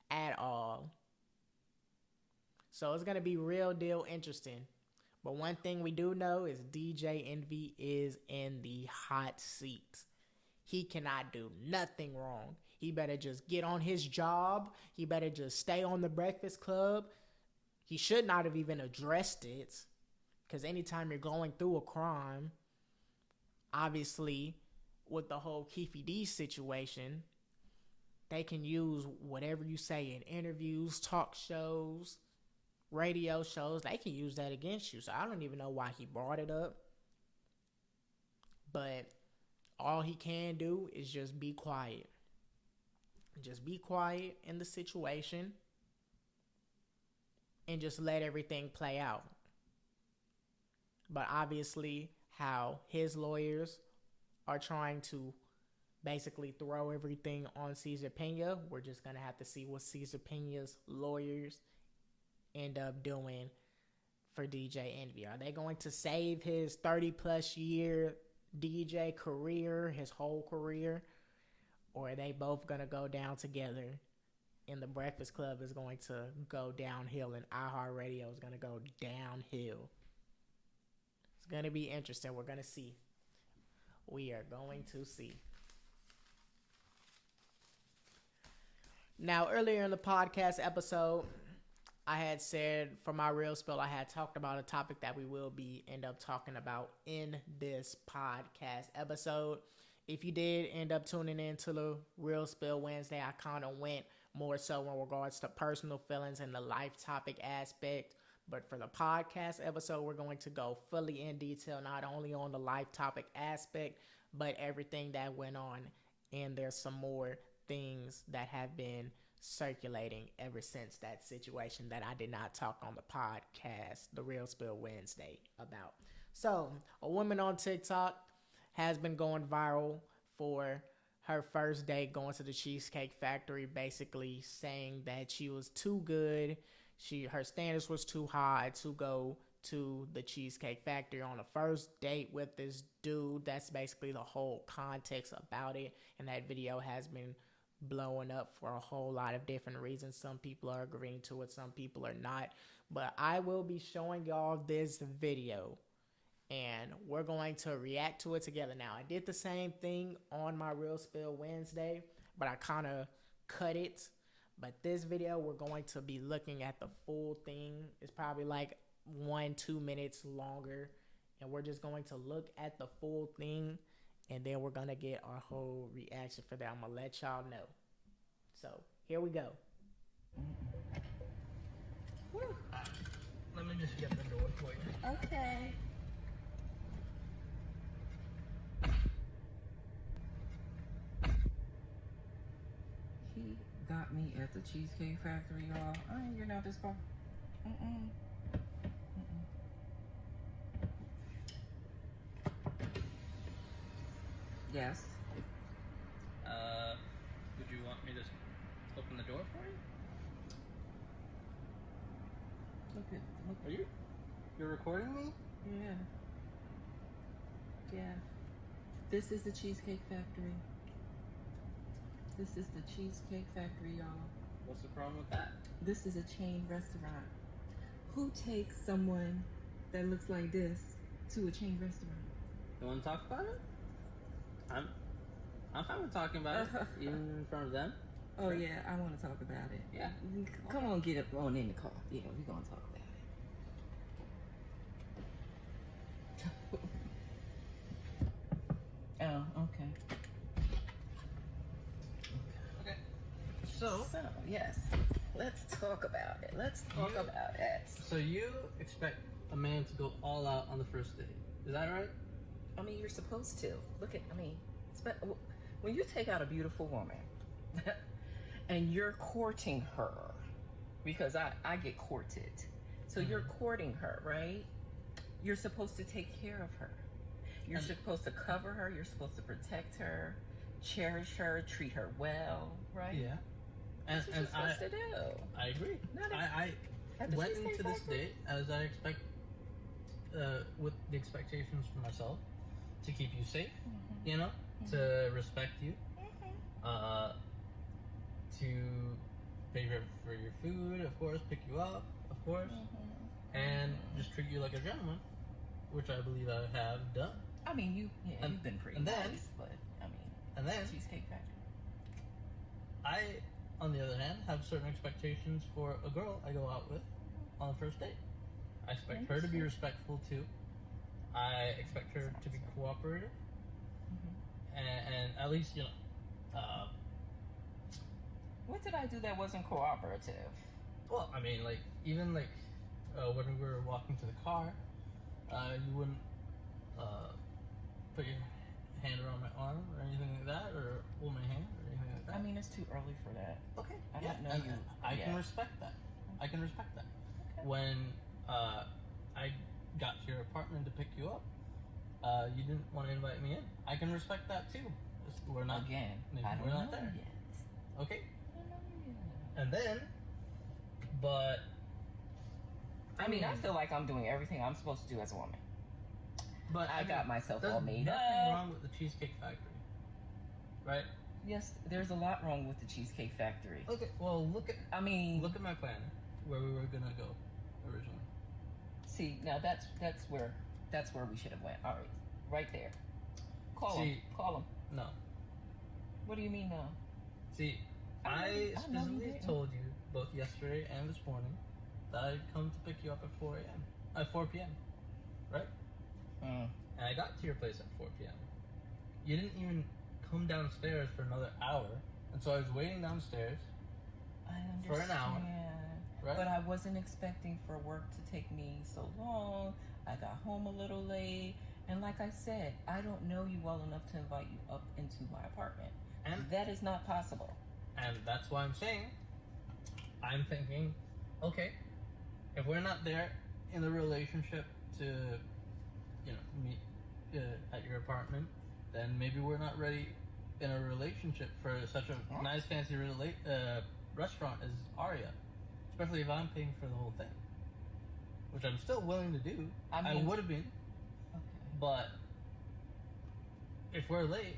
At all. So it's going to be real deal interesting. But one thing we do know is DJ Envy is in the hot seat. He cannot do nothing wrong. He better just get on his job. He better just stay on the Breakfast Club. He should not have even addressed it, because anytime you're going through a crime, obviously with the whole Keefe D situation, they can use whatever you say in interviews, talk shows, radio shows. They can use that against you. So I don't even know why he brought it up. But all he can do is just be quiet. Just be quiet in the situation and just let everything play out. But obviously, how his lawyers are trying to basically throw everything on Cesar Pena, we're just going to have to see what Cesar Pena's lawyers end up doing for DJ Envy. Are they going to save his 30-plus year DJ career, his whole career? Or are they both going to go down together, and the Breakfast Club is going to go downhill and iHeartRadio is going to go downhill? It's going to be interesting. We're going to see. We are going to see. Now, earlier in the podcast episode, I had said for my real spill, I had talked about a topic that we will end up talking about in this podcast episode. If you did end up tuning in to the Real Spill Wednesday, I kind of went more so in regards to personal feelings and the life topic aspect. But for the podcast episode, we're going to go fully in detail, not only on the life topic aspect, but everything that went on. And there's some more things that have been circulating ever since that situation that I did not talk on the podcast, the Real Spill Wednesday, about. So, a woman on TikTok has been going viral for her first day going to the Cheesecake Factory, basically saying that she was too good. Her standards was too high to go to the Cheesecake Factory on a first date with this dude. That's basically the whole context about it. And that video has been blowing up for a whole lot of different reasons. Some people are agreeing to it, some people are not. But I will be showing y'all this video, and we're going to react to it together. Now, I did the same thing on my Real Spill Wednesday, but I kind of cut it. But this video, we're going to be looking at the full thing. It's probably like 1-2 minutes longer, and we're just going to look at the full thing, and then we're going to get our whole reaction for that. I'm going to let y'all know. So, here we go. Woo. Let me just get the door for you. Okay. He got me at the Cheesecake Factory, y'all. I ain't getting out this car. Yes. Would you want me to open the door for you? Look. Are you? You're recording me? Yeah. Yeah. This is the Cheesecake Factory. This is the Cheesecake Factory, y'all. What's the problem with that? This is a chain restaurant. Who takes someone that looks like this to a chain restaurant? You want to talk about it? I'm fine with talking about it, even in front of them. Oh yeah, I want to talk about it. Yeah. Come on, get up on in the car. Yeah, we're gonna talk about it. Oh, okay. Okay. So, So yes, let's talk about it. Let's talk You- about it. so you expect a man to go all out on the first date? Is that right? I mean, you're supposed to. Look at, when you take out a beautiful woman and you're courting her, because I get courted. So you're courting her, right? You're supposed to take care of her. You're And- supposed to cover her. You're supposed to protect her, cherish her, treat her well, right? Yeah. And That's what you're supposed to do. I agree. Not I at the went Cheesecake into this Factory? date as I expect, with the expectations for myself, to keep you safe, Mm-hmm. you know, to respect you, to pay for your food, of course, pick you up, of course, Mm-hmm. and just treat you like a gentleman, which I believe I have done. I mean, you've been pretty and then- nice, but I mean, And then Cheesecake Factory. I, on the other hand, have certain expectations for a girl I go out with on the first date. I expect her to be respectful too. I expect her to be cooperative, and at least What did I do that wasn't cooperative? well, I mean, like even like when we were walking to the car, you wouldn't put your hand around my arm or anything like that, or hold my hand or anything like that. I mean, it's too early for that. Okay. I yeah, don't know and you I can yet. respect that. I can respect that. Okay. When I got to your apartment to pick you up, you didn't want to invite me in. I can respect that too. We're not Again, maybe I don't we're know not there. yet. Okay. I don't know yet. And then, but I mean, I feel like I'm doing everything I'm supposed to do as a woman. but I got myself there's all made nothing up. wrong with the Cheesecake Factory, right? Yes, there's a lot wrong with the Cheesecake Factory. Okay. Well, look I mean, at my plan, where we were gonna go originally. see, now that's where we should have went. All right, right there. Call him. See- Call him. No. What do you mean no? See, I know I you specifically didn't. told you both yesterday and this morning that I'd come to pick you up at 4 a.m. At 4 p.m. Right? Mm. And I got to your place at 4 p.m. You didn't even come downstairs for another hour, and so I was waiting downstairs, I understand. For an hour, right? But I wasn't expecting for work to take me so long. I got home a little late. And like I said, I don't know you well enough to invite you up into my apartment. And That is not possible. and that's why I'm saying, I'm thinking, okay, if we're not there in the relationship to, meet at your apartment, then maybe we're not ready in a relationship for such a nice fancy restaurant as Aria, especially if I'm paying for the whole thing, which I'm still willing to do. I I mean- would have been, Okay. but if we're late,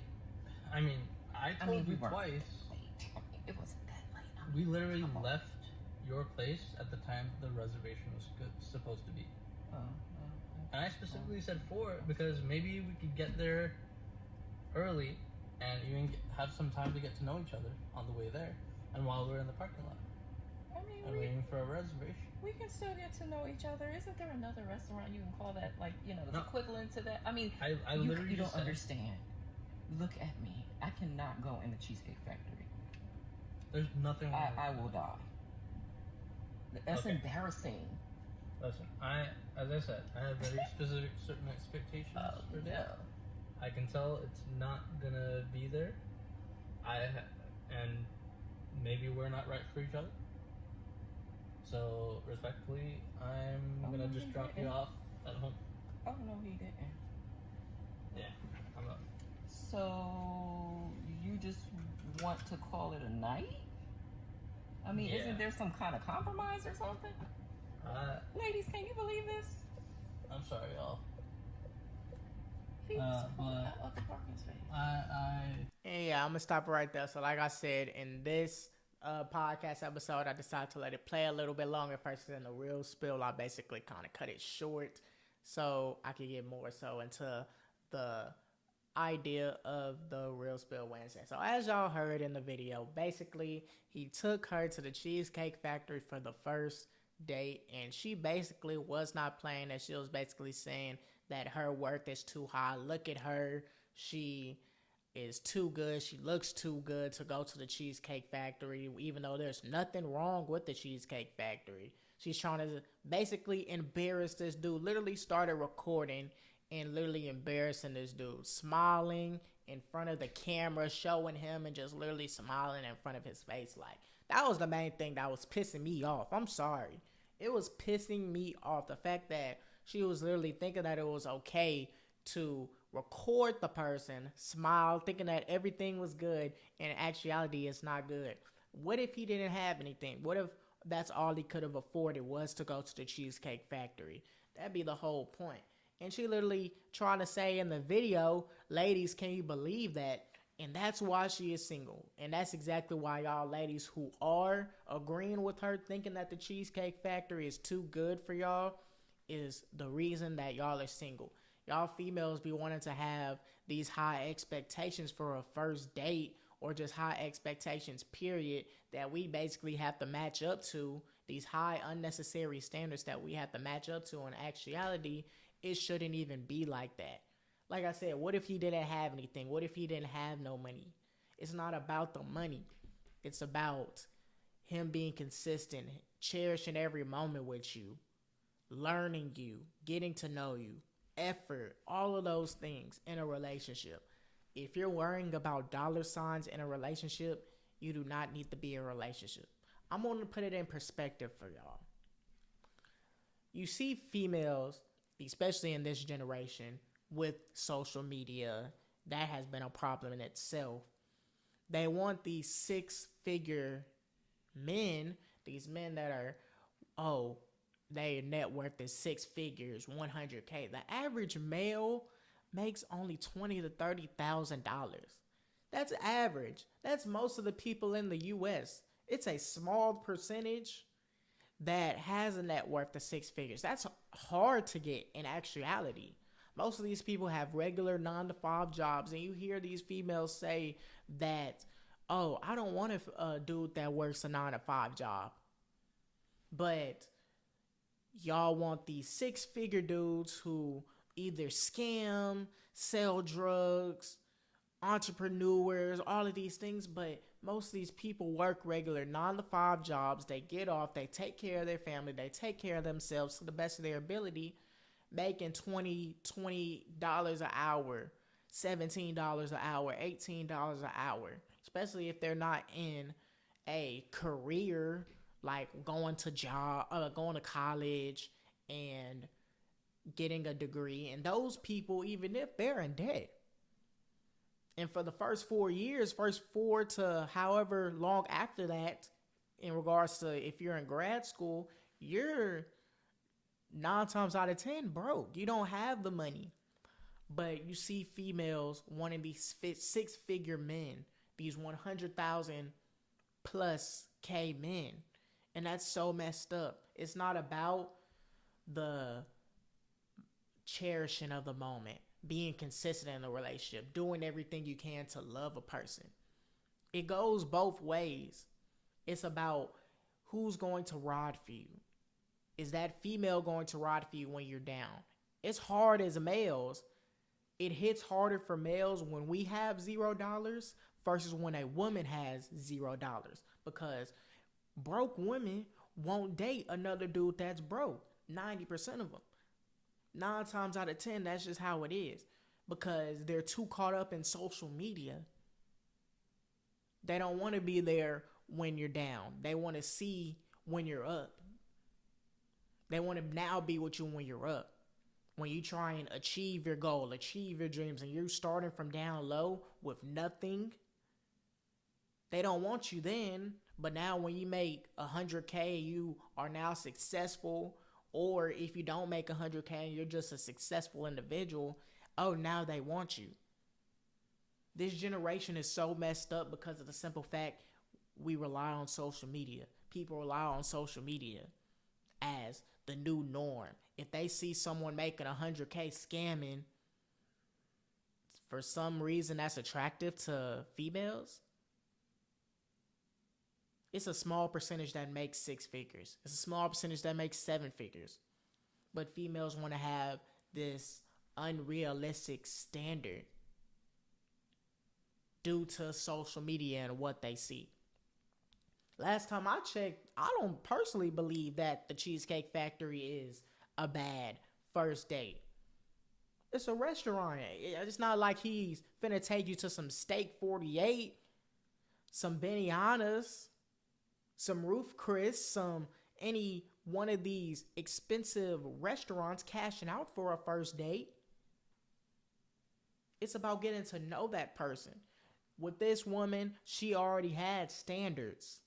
I mean, I I told mean, we you weren't twice. late. It wasn't that late. We literally Come on. left your place at the time the reservation was supposed to be. And I specifically said 4 because maybe we could get there early and even have some time to get to know each other on the way there and while we're in the parking lot I mean, and waiting for a reservation. we can still get to know each other. Isn't there another restaurant you can call that, like, the No. equivalent to that? I mean, I you literally don't just said, understand. Look at me. I cannot go in the Cheesecake Factory. there's nothing wrong with I will die. That's Okay. embarrassing. Listen, as I said, I have very specific certain expectations for that. No. I can tell it's not gonna be there. And maybe we're not right for each other. So respectfully, I'm gonna just drop you off at home. Oh, no, he didn't. Yeah, I'm not. So, you just want to call it a night? I mean, Yeah. isn't there some kind of compromise or something? Ladies, can you believe this? I'm sorry, y'all. He just pulled but- out of the parking space. And yeah, I'm gonna stop right there. So, like I said, in this podcast episode, I decided to let it play a little bit longer first. Than the real spill, I basically kind of cut it short so I could get more so into the idea of the Real Spill Wednesday. So as y'all heard in the video, basically he took her to the Cheesecake Factory for the first date, and she basically was not playing that. She was basically saying that her worth is too high. Look at her. She is too good. She looks too good to go to the Cheesecake Factory, even though there's nothing wrong with the Cheesecake Factory. She's trying to basically embarrass this dude. Literally started recording and literally embarrassing this dude, smiling in front of the camera, showing him and just literally smiling in front of his face. Like, that was the main thing that was pissing me off. I'm sorry. It was pissing me off. The fact that she was literally thinking that it was okay to record the person, smile, thinking that everything was good, and in actuality, it's not good. What if he didn't have anything? What if that's all he could have afforded was to go to the Cheesecake Factory? That'd be the whole point. And she literally trying to say in the video, ladies, can you believe that? And that's why she is single. And that's exactly why y'all ladies who are agreeing with her, thinking that the Cheesecake Factory is too good for y'all, is the reason that y'all are single. Y'all females be wanting to have these high expectations for a first date, or just high expectations, period, that we basically have to match up to. These high unnecessary standards that we have to match up to. In actuality, it shouldn't even be like that. Like I said, what if he didn't have anything? What if he didn't have no money? It's not about the money. It's about him being consistent, cherishing every moment with you, learning you, getting to know you, effort, all of those things in a relationship. If you're worrying about dollar signs in a relationship, you do not need to be in a relationship. I'm going to put it in perspective for y'all. You see females, especially in this generation, with social media, that has been a problem in itself. They want these six-figure men, these men that are, their net worth is six figures, 100K. The average male makes only $20,000 to $30,000. That's average. That's most of the people in the U.S. It's a small percentage that has a net worth of six figures. That's hard to get in actuality. Most of these people have regular 9-to-5 jobs, and you hear these females say that, I don't want a dude that works a 9-to-5 job. But y'all want these six-figure dudes who either scam, sell drugs, entrepreneurs, all of these things. But most of these people work regular 9-to-5 jobs. They get off, they take care of their family, they take care of themselves to the best of their ability, making $20 an hour, $17 an hour, $18 an hour, especially if they're not in a career like going to college and getting a degree. And those people, even if they're in debt, and for the first 4 years, first 4 to however long after that, in regards to if you're in grad school, you're 9 times out of 10 broke. You don't have the money. But you see females wanting these six-figure men, these 100,000 plus K men. And that's so messed up. It's not about the cherishing of the moment, being consistent in a relationship, doing everything you can to love a person. It goes both ways. It's about who's going to ride for you. Is that female going to ride for you when you're down? It's hard as males. It hits harder for males when we have $0 versus when a woman has $0, because broke women won't date another dude that's broke. 90% of them. 9 times out of 10, that's just how it is, because they're too caught up in social media. They don't want to be there when you're down. They want to see when you're up. They want to now be with you when you're up. When you try and achieve your goal, achieve your dreams, and you're starting from down low with nothing, they don't want you then. But now when you make 100K, you are now successful. Or if you don't make 100K and you're just a successful individual, now they want you. This generation is so messed up because of the simple fact we rely on social media. People rely on social media as the new norm. If they see someone making 100K scamming, for some reason that's attractive to females, it's a small percentage that makes 6 figures. It's a small percentage that makes 7 figures. But females want to have this unrealistic standard due to social media and what they see. Last time I checked, I don't personally believe that the Cheesecake Factory is a bad first date. It's a restaurant. It's not like he's finna take you to some Steak 48, some Benihana's, some Roof Chris, some any one of these expensive restaurants cashing out for a first date. It's about getting to know that person. With this woman, she already had standards.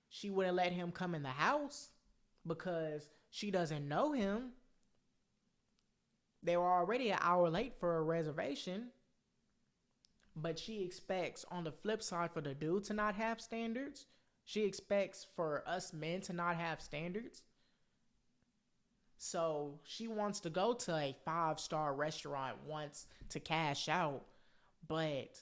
She wouldn't let him come in the house because she doesn't know him. They were already an hour late for a reservation. But she expects, on the flip side, for the dude to not have standards. She expects for us men to not have standards. So she wants to go to a 5-star restaurant once to cash out, but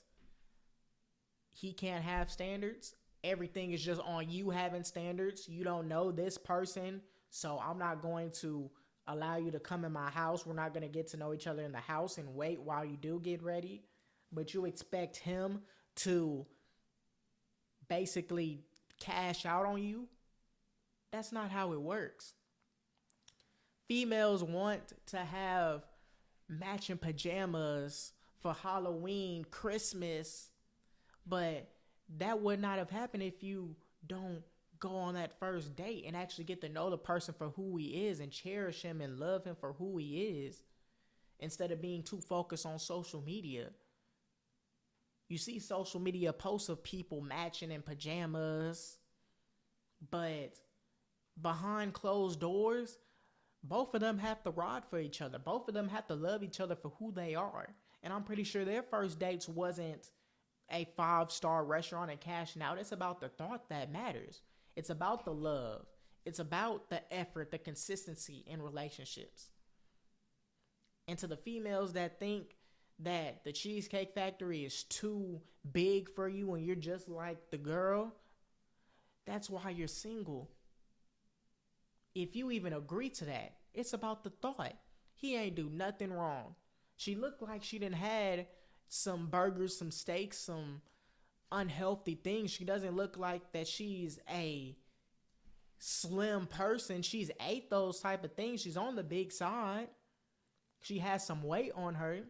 he can't have standards. Everything is just on you having standards. You don't know this person, so I'm not going to allow you to come in my house. We're not going to get to know each other in the house and wait while you do get ready. But you expect him to basically cash out on you? That's not how it works. Females want to have matching pajamas for Halloween, Christmas, but that would not have happened if you don't go on that first date and actually get to know the person for who he is and cherish him and love him for who he is, instead of being too focused on social media. You see social media posts of people matching in pajamas, but behind closed doors, both of them have to ride for each other. Both of them have to love each other for who they are. And I'm pretty sure their first dates wasn't a 5-star restaurant and cashing out. It's about the thought that matters. It's about the love. It's about the effort, the consistency in relationships. And to the females that think that the Cheesecake Factory is too big for you and you're just like the girl, that's why you're single. If you even agree to that, it's about the thought. He ain't do nothing wrong. She looked like she done had some burgers, some steaks, some unhealthy things. She doesn't look like that she's a slim person. She's ate those type of things. She's on the big side. She has some weight on her.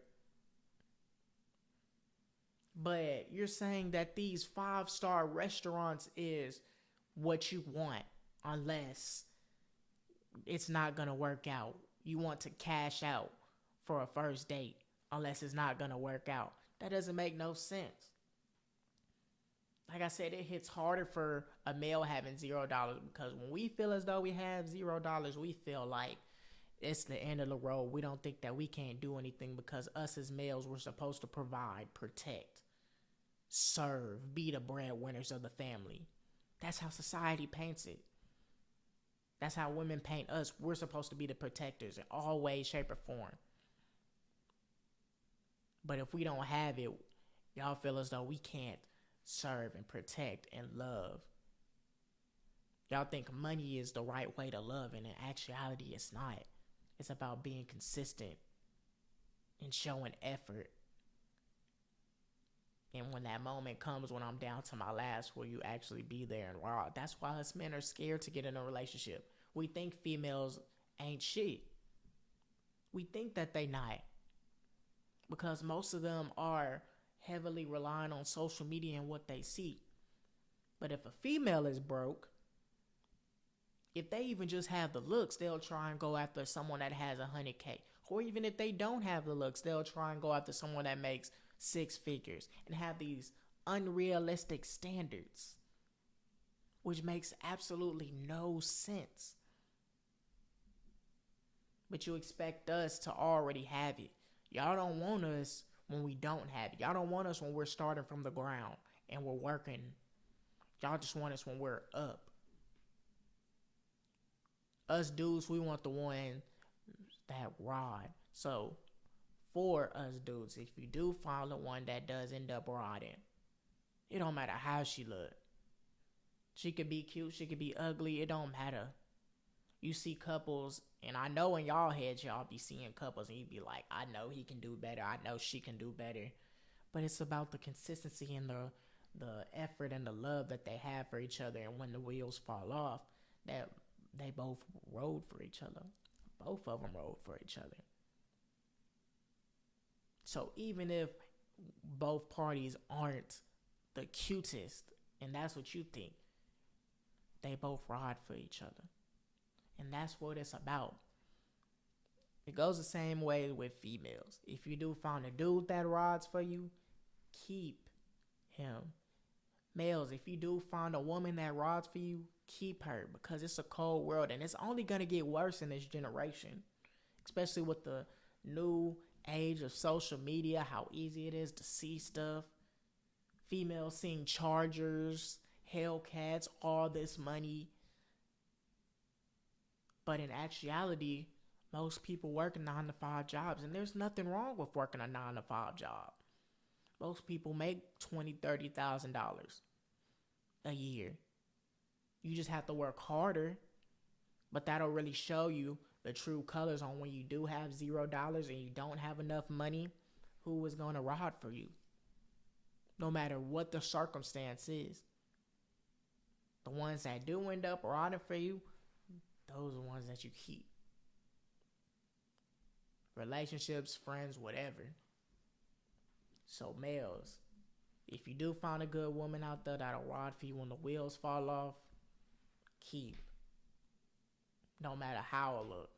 But you're saying that these 5-star restaurants is what you want, unless it's not going to work out. You want to cash out for a first date unless it's not going to work out. That doesn't make no sense. Like I said, it hits harder for a male having $0 because when we feel as though we have $0, we feel like it's the end of the road. We don't think that we can't do anything because us as males, we're supposed to provide, protect, serve, be the breadwinners of the family. That's how society paints it. That's how women paint us. We're supposed to be the protectors in all ways, shape, or form. But if we don't have it, y'all feel as though we can't serve and protect and love. Y'all think money is the right way to love, and in actuality, it's not. It's about being consistent and showing effort. And when that moment comes when I'm down to my last, will you actually be there and raw? That's why us men are scared to get in a relationship. We think females ain't shit. We think that they not. Because most of them are heavily relying on social media and what they see. But if a female is broke, if they even just have the looks, they'll try and go after someone that has 100K. Or even if they don't have the looks, they'll try and go after someone that makes 6 figures and have these unrealistic standards, which makes absolutely no sense. But you expect us to already have it. Y'all don't want us when we don't have it. Y'all don't want us when we're starting from the ground and we're working. Y'all just want us when we're up. Us dudes, we want the one that ride. So for us dudes, if you do find the one that does end up riding, it don't matter how she look. She could be cute, she could be ugly, it don't matter. You see couples, and I know in y'all heads y'all be seeing couples and you be like, I know he can do better, I know she can do better. But it's about the consistency and the effort and the love that they have for each other. And when the wheels fall off, that they both rode for each other. Both of them rode for each other. So even if both parties aren't the cutest, and that's what you think, they both ride for each other. And that's what it's about. It goes the same way with females. If you do find a dude that rides for you, keep him. Males, if you do find a woman that rides for you, keep her, because it's a cold world and it's only going to get worse in this generation, especially with the new age of social media, how easy it is to see stuff. Females seeing Chargers, Hellcats, all this money. But in actuality, most people work 9-to-5 jobs, and there's nothing wrong with working a 9-to-5 job. Most people make $20,000-$30,000 a year. You just have to work harder, but that'll really show you the true colors on when you do have $0 and you don't have enough money, who is going to ride for you, no matter what the circumstance is. The ones that do end up riding for you, those are the ones that you keep. Relationships, friends, whatever. So males, if you do find a good woman out there that'll ride for you when the wheels fall off, keep. No matter how it look.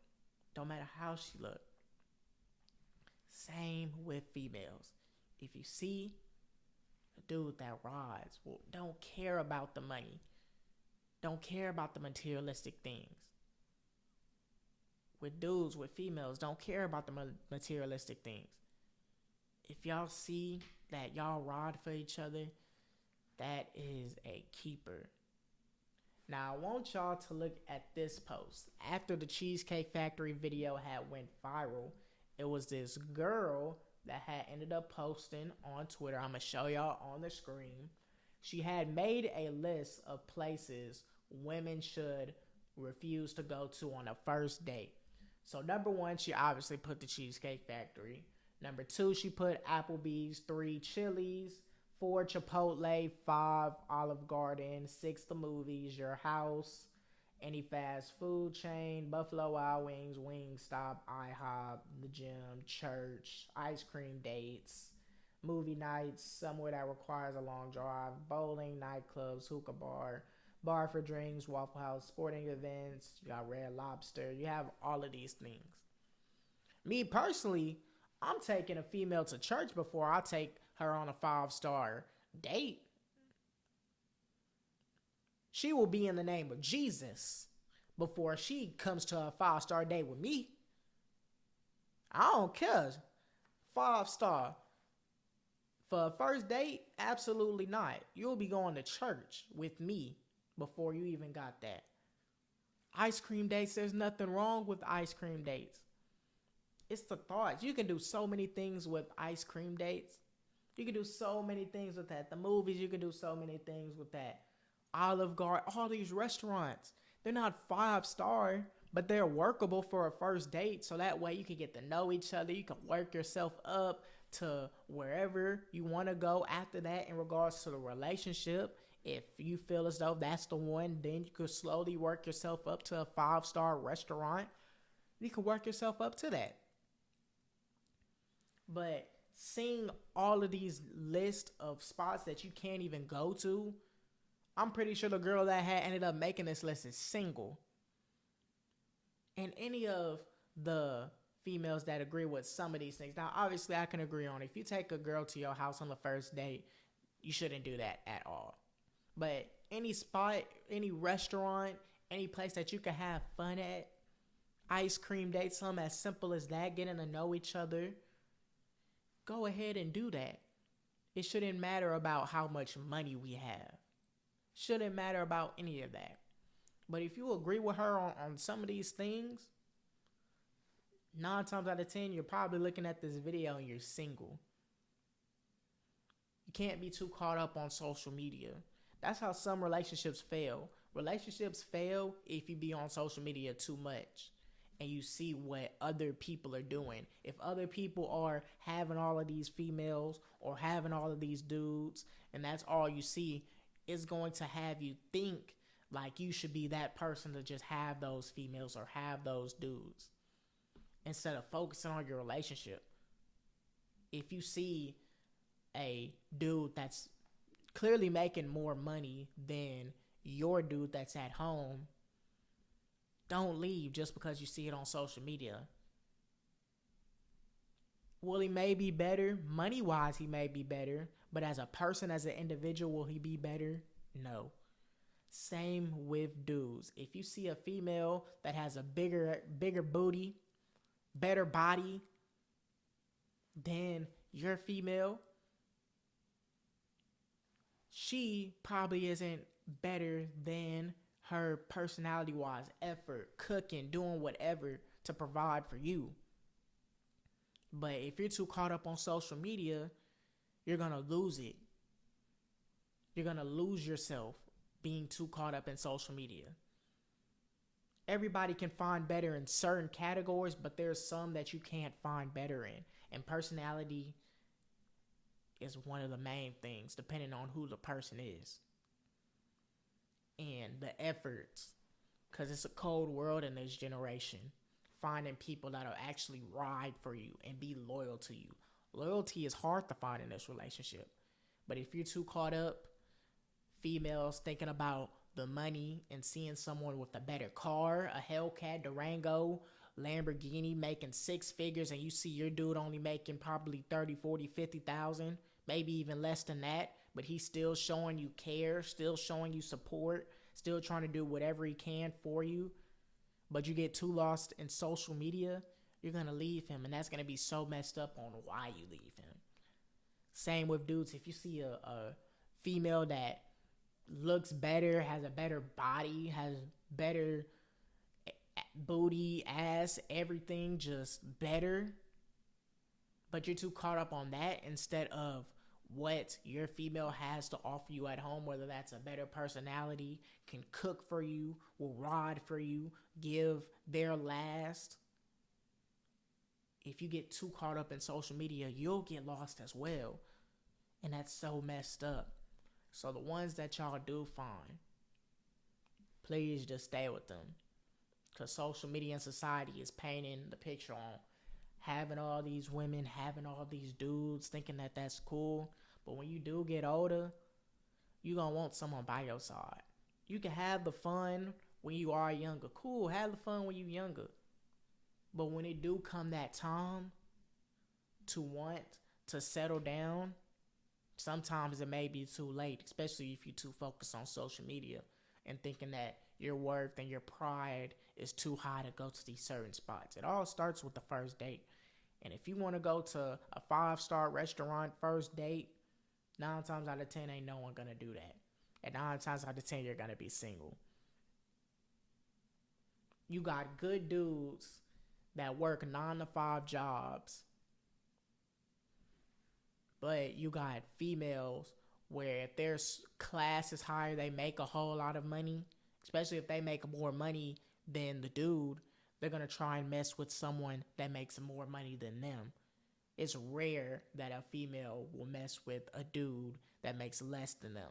No matter how she look. Same with females. If you see a dude that rides, well, don't care about the money. Don't care about the materialistic things. With dudes, with females, don't care about the materialistic things. If y'all see that y'all ride for each other, that is a keeper. Now, I want y'all to look at this post. After the Cheesecake Factory video had went viral, it was this girl that had ended up posting on Twitter. I'm going to show y'all on the screen. She had made a list of places women should refuse to go to on a first date. So number 1, she obviously put the Cheesecake Factory. Number 2, she put Applebee's. 3, Chili's. 4, Chipotle. 5, Olive Garden. 6, the movies. Your house. Any fast food chain. Buffalo Wild Wings. Wingstop. IHOP. The gym. Church. Ice cream dates. Movie nights. Somewhere that requires a long drive. Bowling. Nightclubs. Hookah bar. Bar for drinks. Waffle House. Sporting events. You got Red Lobster. You have all of these things. Me personally, I'm taking a female to church before I take her on a 5-star date. She will be in the name of Jesus before she comes to a 5-star date with me. I don't care. 5-star. For a first date, absolutely not. You'll be going to church with me before you even got that. Ice cream dates, there's nothing wrong with ice cream dates. It's the thoughts. You can do so many things with ice cream dates. You can do so many things with that. The movies, you can do so many things with that. Olive Garden, all these restaurants. They're not 5-star, but they're workable for a first date. So that way you can get to know each other. You can work yourself up to wherever you want to go after that in regards to the relationship. If you feel as though that's the one, then you could slowly work yourself up to a 5-star restaurant. You can work yourself up to that. But seeing all of these lists of spots that you can't even go to, I'm pretty sure the girl that had ended up making this list is single. And any of the females that agree with some of these things. Now, obviously, I can agree on if you take a girl to your house on the first date, you shouldn't do that at all. But any spot, any restaurant, any place that you can have fun at, ice cream date, something as simple as that, getting to know each other, go ahead and do that. It shouldn't matter about how much money we have. Shouldn't matter about any of that. But if you agree with her on some of these things, 9 times out of 10, you're probably looking at this video and you're single. You can't be too caught up on social media. That's how some relationships fail. Relationships fail if you be on social media too much and you see what other people are doing. If other people are having all of these females or having all of these dudes, and that's all you see, it's going to have you think like you should be that person to just have those females or have those dudes instead of focusing on your relationship. If you see a dude that's clearly making more money than your dude that's at home, don't leave just because you see it on social media. Will he may be better? Money-wise, he may be better. But as a person, as an individual, will he be better? No. Same with dudes. If you see a female that has a bigger booty, better body than your female, she probably isn't better than her personality-wise, effort, cooking, doing whatever to provide for you. But if you're too caught up on social media, you're going to lose it. You're going to lose yourself being too caught up in social media. Everybody can find better in certain categories, but there's some that you can't find better in. And personality is one of the main things, depending on who the person is. And the efforts, because it's a cold world in this generation. Finding people that'll actually ride for you and be loyal to you. Loyalty is hard to find in this relationship. But if you're too caught up, females thinking about the money and seeing someone with a better car, a Hellcat, Durango, Lamborghini making 6 figures, and you see your dude only making probably 30, 40, 50,000, maybe even less than that, but he's still showing you care, still showing you support, still trying to do whatever he can for you, but you get too lost in social media, you're going to leave him, and that's going to be so messed up on why you leave him. Same with dudes. If you see a female that looks better, has a better body, has better booty, ass, everything just better, but you're too caught up on that instead of what your female has to offer you at home, whether that's a better personality, can cook for you, will ride for you, give their last. If you get too caught up in social media, you'll get lost as well. And that's so messed up. So the ones that y'all do find, please just stay with them. Because social media and society is painting the picture on having all these women, having all these dudes, thinking that that's cool. But when you do get older, you're going to want someone by your side. You can have the fun when you are younger. Cool, have the fun when you're younger. But when it do come that time to want to settle down, sometimes it may be too late, especially if you're too focused on social media and thinking that your worth and your pride is too high to go to these certain spots. It all starts with the first date. And if you want to go to a 5-star restaurant first date, 9 times out of 10 ain't no one going to do that. And 9 times out of 10 you're going to be single. You got good dudes that work 9-to-5 jobs, but you got females where if their class is higher, they make a whole lot of money, especially if they make more money than the dude, they're going to try and mess with someone that makes more money than them. It's rare that a female will mess with a dude that makes less than them.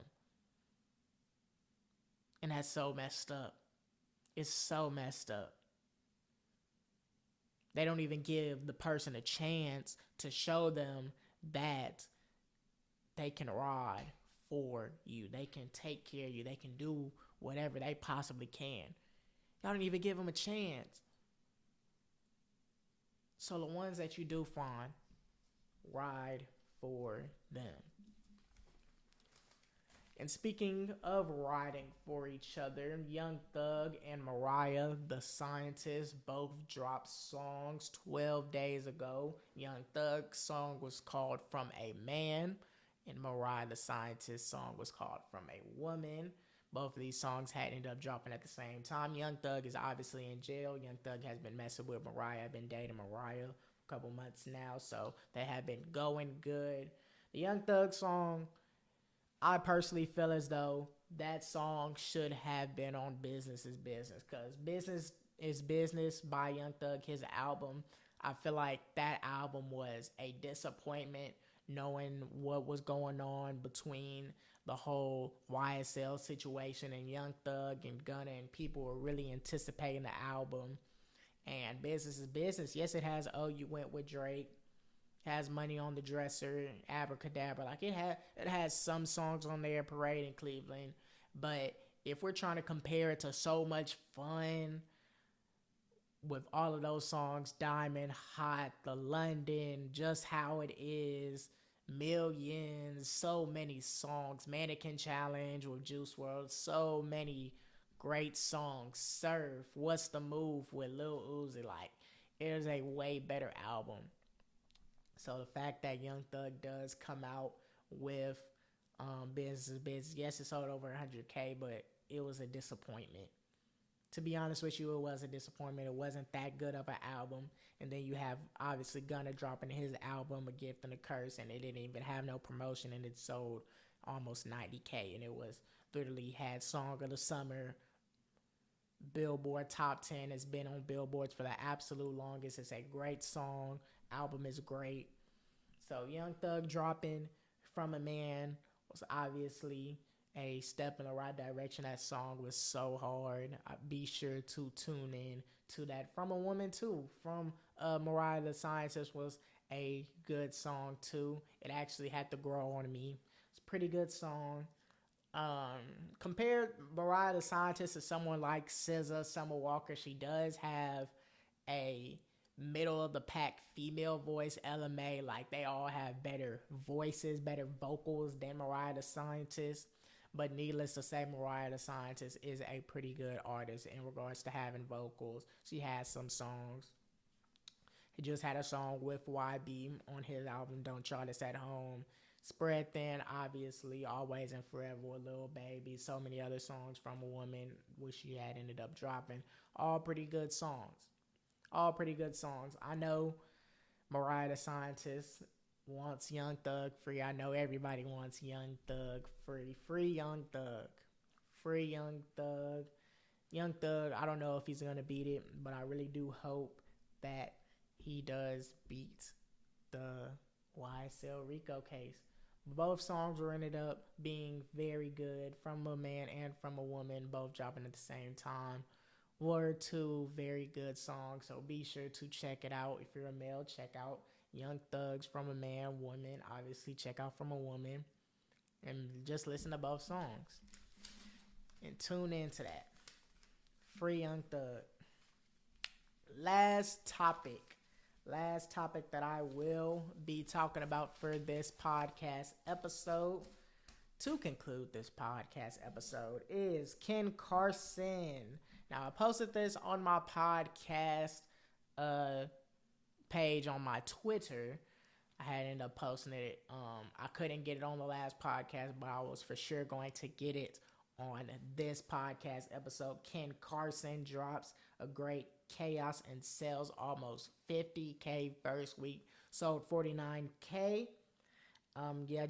And that's so messed up. It's so messed up. They don't even give the person a chance to show them that they can ride for you. They can take care of you. They can do whatever they possibly can. Y'all don't even give them a chance. So the ones that you do find, ride for them. And speaking of riding for each other, Young Thug and Mariah, the Scientist, both dropped songs 12 days ago. Young Thug's song was called From a Man, and Mariah, the Scientist, song was called From a Woman. both of these songs had ended up dropping at the same time. Young Thug is obviously in jail. Young Thug has been messing with Mariah. Been dating Mariah a couple months now, so they have been going good. The Young Thug song, I personally feel as though that song should have been on Business is Business, because Business is Business by Young Thug, his album. I feel like that album was a disappointment, knowing what was going on between the whole YSL situation and Young Thug and Gunna, and people were really anticipating the album. And Business is Business. Yes, it has Oh You Went With Drake, has Money on the Dresser, Abracadabra. Like it has some songs on there, Parade in Cleveland. But if we're trying to compare it to So Much Fun, with all of those songs, Diamond, Hot, The London, Just How It Is, Millions, so many songs, Mannequin Challenge with Juice WRLD, so many great songs, Surf, What's the Move with Lil Uzi, like, it is a way better album. So the fact that Young Thug does come out with Business is Business, yes, it sold over 100K, but it was a disappointment. To be honest with you, it was a disappointment. It wasn't that good of an album. And then you have, obviously, Gunna dropping his album, A Gift and a Curse, and it didn't even have no promotion, and it sold almost 90K. And it was literally had Song of the Summer, Billboard Top 10. It's been on billboards for the absolute longest. It's a great song. Album is great. So Young Thug dropping From a Man was obviously a step in the right direction. That song was so hard. Be sure to tune in to that. From a Woman too, from Mariah the Scientist, was a good song too. It actually had to grow on me. It's a pretty good song. Compared Mariah the Scientist to someone like SZA, Summer Walker, she does have a middle of the pack female voice. LMA, like, they all have better voices, better vocals than Mariah the Scientist. But needless to say, Mariah the Scientist is a pretty good artist in regards to having vocals. She has some songs. He just had a song with YB on his album, Don't Try This at Home. Spread Thin, obviously, Always and Forever with Lil Baby. So many other songs from a woman, which she had ended up dropping. All pretty good songs. All pretty good songs. I know Mariah the Scientist wants Young Thug free. I know everybody wants Young Thug free. Free Young Thug. Free Young Thug. Young Thug, I don't know if he's going to beat it, but I really do hope that he does beat the YSL Rico case. Both songs were ended up being very good, From a Man and From a Woman, both dropping at the same time. Were two very good songs, so be sure to check it out. If you're a male, check out Young Thugs, From a Man, Woman. Obviously, check out From a Woman. And just listen to both songs. And tune into that. Free Young Thug. Last topic that I will be talking about for this podcast episode, to conclude this podcast episode, is Ken Carson. Now, I posted this on my podcast page on my Twitter. I had ended up posting it. I couldn't get it on the last podcast, but I was for sure going to get it on this podcast episode. Ken Carson drops a great Chaos and sells almost 50K first week. Sold 49K.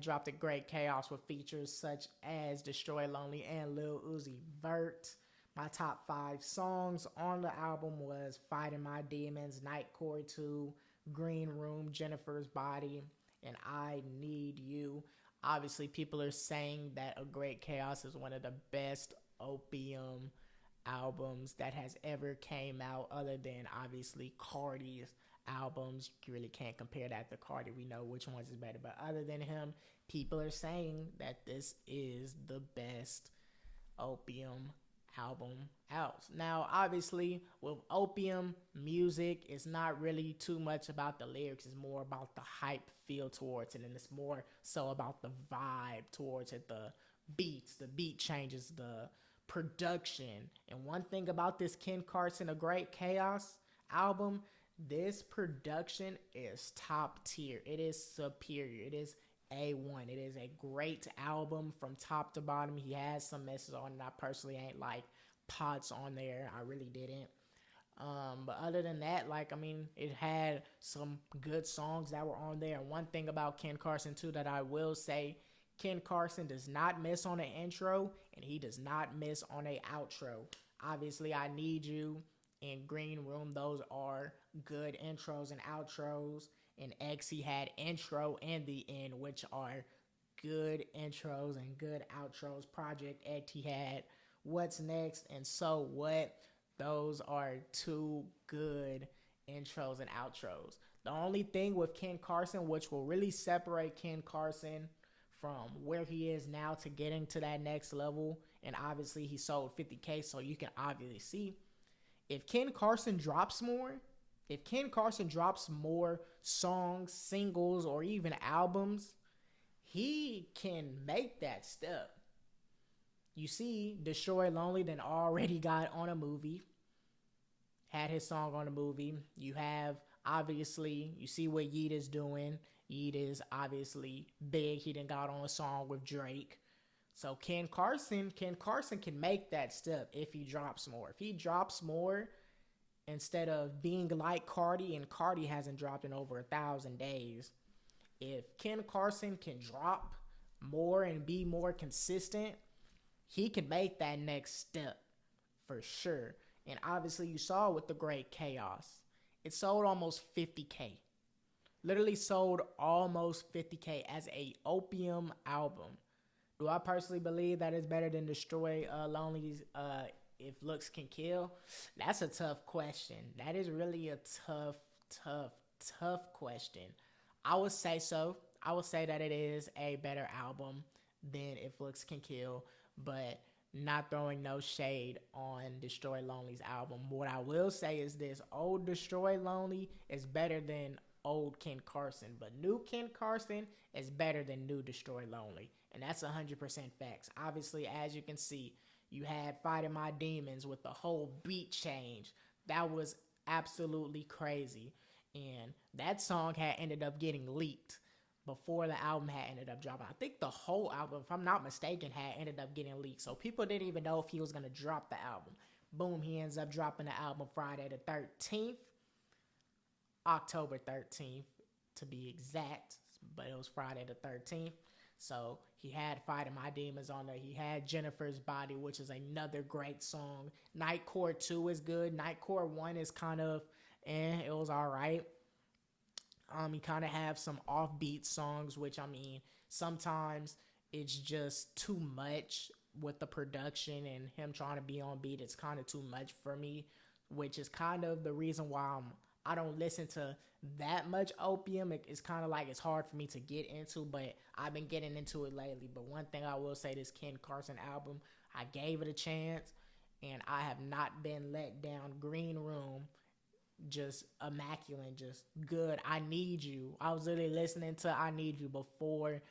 Dropped a great Chaos with features such as Destroy Lonely and Lil Uzi Vert. My top 5 songs on the album was Fighting My Demons, Night Court 2, Green Room, Jennifer's Body, and I Need You. Obviously, people are saying that A Great Chaos is one of the best Opium albums that has ever came out, other than obviously Cardi's albums. You really can't compare that to Cardi. We know which ones is better, but other than him, people are saying that this is the best Opium album out. Now, obviously, with Opium music, it's not really too much about the lyrics. It's more about the hype feel towards it, and it's more so about the vibe towards it, the beats, the beat changes, the production. And one thing about this Ken Carson A Great Chaos album, this production is top tier. It is superior. It is A1. It is a great album from top to bottom. He has some messes on it. I personally ain't like pots on there. I really didn't. But other than that, like, I mean, it had some good songs that were on there. And one thing about Ken Carson, too, that I will say, Ken Carson does not miss on an intro, and he does not miss on a outro. Obviously, I Need You and Green Room, those are good intros and outros. In X, he had intro and the end, which are good intros and good outros. Project X, he had What's Next and So What. Those are two good intros and outros. The only thing with Ken Carson, which will really separate Ken Carson from where he is now to getting to that next level, and obviously he sold 50K, so you can obviously see, if Ken Carson drops more, if Ken Carson drops more songs, singles, or even albums, he can make that step. You see, Destroy Lonely then already got on a movie, had his song on a movie. You have, obviously, you see what Yeet is doing. Yeet is obviously big. He done got on a song with Drake. So Ken Carson can make that step if he drops more. If he drops more, instead of being like Cardi, and Cardi hasn't dropped in over 1,000 days, if Ken Carson can drop more and be more consistent, he can make that next step for sure. And obviously you saw with The Great Chaos, it sold almost 50K. Literally sold almost 50K as a Opium album. Do I personally believe that it's better than Destroy Lonely's If Looks Can Kill? That's a tough question. That is really a tough question. I would say so. I would say that it is a better album than If Looks Can Kill, but not throwing no shade on Destroy Lonely's album. What I will say is this: old Destroy Lonely is better than old Ken Carson, but new Ken Carson is better than new Destroy Lonely, and that's 100% facts. Obviously, as you can see, you had Fighting My Demons with the whole beat change. That was absolutely crazy, and that song had ended up getting leaked before the album had ended up dropping. I think the whole album, if I'm not mistaken, had ended up getting leaked. So people didn't even know if he was going to drop the album. Boom, he ends up dropping the album Friday the 13th, October 13th to be exact, but it was Friday the 13th. So he had Fighting My Demons on there. He had Jennifer's Body, which is another great song. Night Court 2 is good. Night Court 1 is kind of, it was all right. He kind of have some offbeat songs, which, I mean, sometimes it's just too much with the production and him trying to be on beat. It's kind of too much for me, which is kind of the reason why I don't listen to that much Opium. It's kind of like it's hard for me to get into, but I've been getting into it lately. But one thing I will say, this Ken Carson album, I gave it a chance, and I have not been let down. Green Room, just immaculate, just good. I Need You. I was literally listening to I Need You before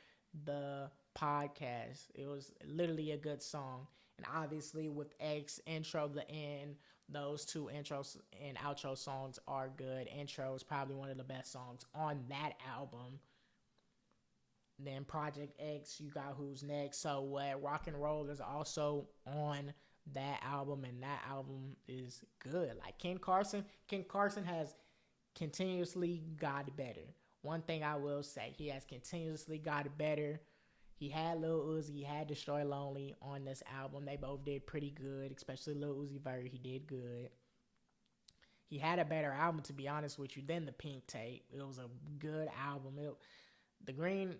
the podcast. It was literally a good song. And obviously with X, intro, the end, those two intros and outro songs are good. Intro is probably one of the best songs on that album. Then Project X, you got Who's Next, So What. Rock and Roll is also on that album, and that album is good. Like Ken Carson has continuously got better. One thing I will say, he has continuously got better. He had Lil Uzi, he had Destroy Lonely on this album. They both did pretty good, especially Lil Uzi Vert. He did good. He had a better album, to be honest with you, than the Pink Tape. It was a good album. The Green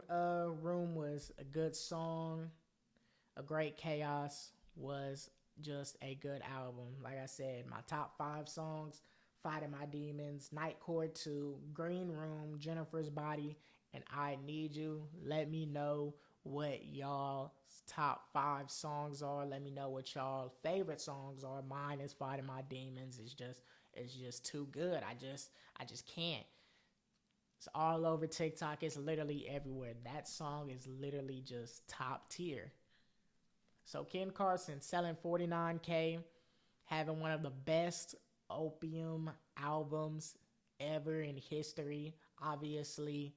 Room was a good song. A Great Chaos was just a good album. Like I said, my top 5 songs: Fighting My Demons, Night Court 2, Green Room, Jennifer's Body, and I Need You. Let me know what y'all's top 5 songs are. Let me know what y'all favorite songs are. Mine is Fighting My Demons. It's just too good. I just can't. It's all over TikTok. It's literally everywhere. That song is literally just top tier. So Ken Carson selling 49K, having one of the best Opium albums ever in history. Obviously,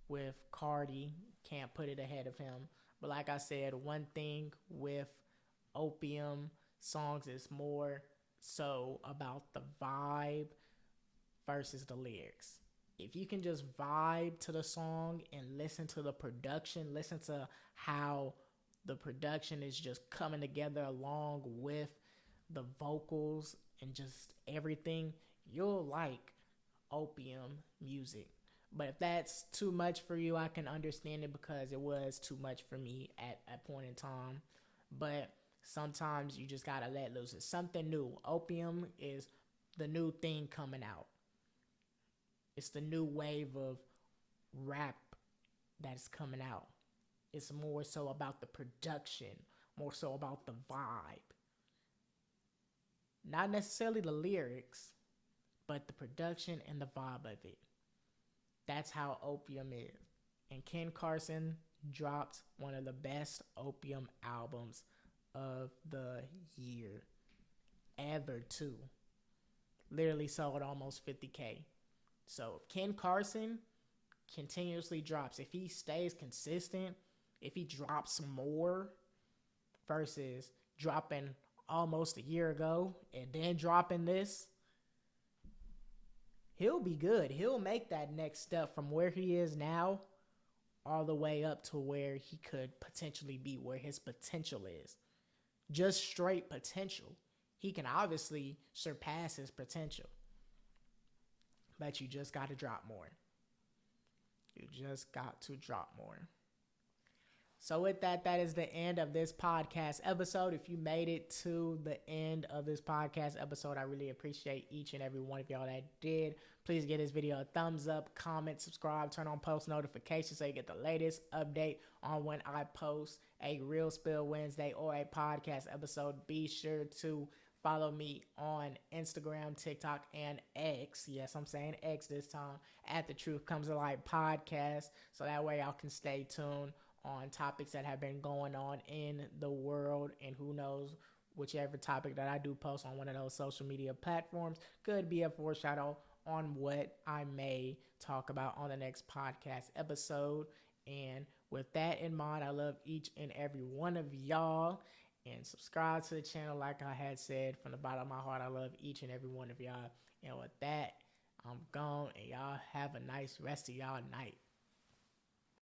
with Cardi. Can't put it ahead of him. But like I said, one thing with Opium songs is more so about the vibe versus the lyrics. If you can just vibe to the song and listen to the production, listen to how the production is just coming together along with the vocals and just everything, you'll like Opium music. But if that's too much for you, I can understand it because it was too much for me at a point in time. But sometimes you just gotta let loose. It's something new. Opium is the new thing coming out. It's the new wave of rap that's coming out. It's more so about the production, more so about the vibe. Not necessarily the lyrics, but the production and the vibe of it. That's how Opium is. And Ken Carson dropped one of the best Opium albums of the year ever, too. Literally sold almost 50K. So if Ken Carson continuously drops, if he stays consistent, if he drops more versus dropping almost a year ago and then dropping this, he'll be good. He'll make that next step from where he is now all the way up to where he could potentially be, where his potential is. Just straight potential. He can obviously surpass his potential. But you just got to drop more. You just got to drop more. So with that, that is the end of this podcast episode. If you made it to the end of this podcast episode, I really appreciate each and every one of y'all that did. Please give this video a thumbs up, comment, subscribe, turn on post notifications so you get the latest update on when I post a Real Spill Wednesday or a podcast episode. Be sure to follow me on Instagram, TikTok, and X. Yes, I'm saying X this time, at The Truth Comes to Light Podcast. So that way y'all can stay tuned on topics that have been going on in the world, and who knows, whichever topic that I do post on one of those social media platforms could be a foreshadow on what I may talk about on the next podcast episode. And with that in mind, I love each and every one of y'all, and subscribe to the channel. Like I had said, from the bottom of my heart, I love each and every one of y'all. And with that, I'm gone, and y'all have a nice rest of y'all night.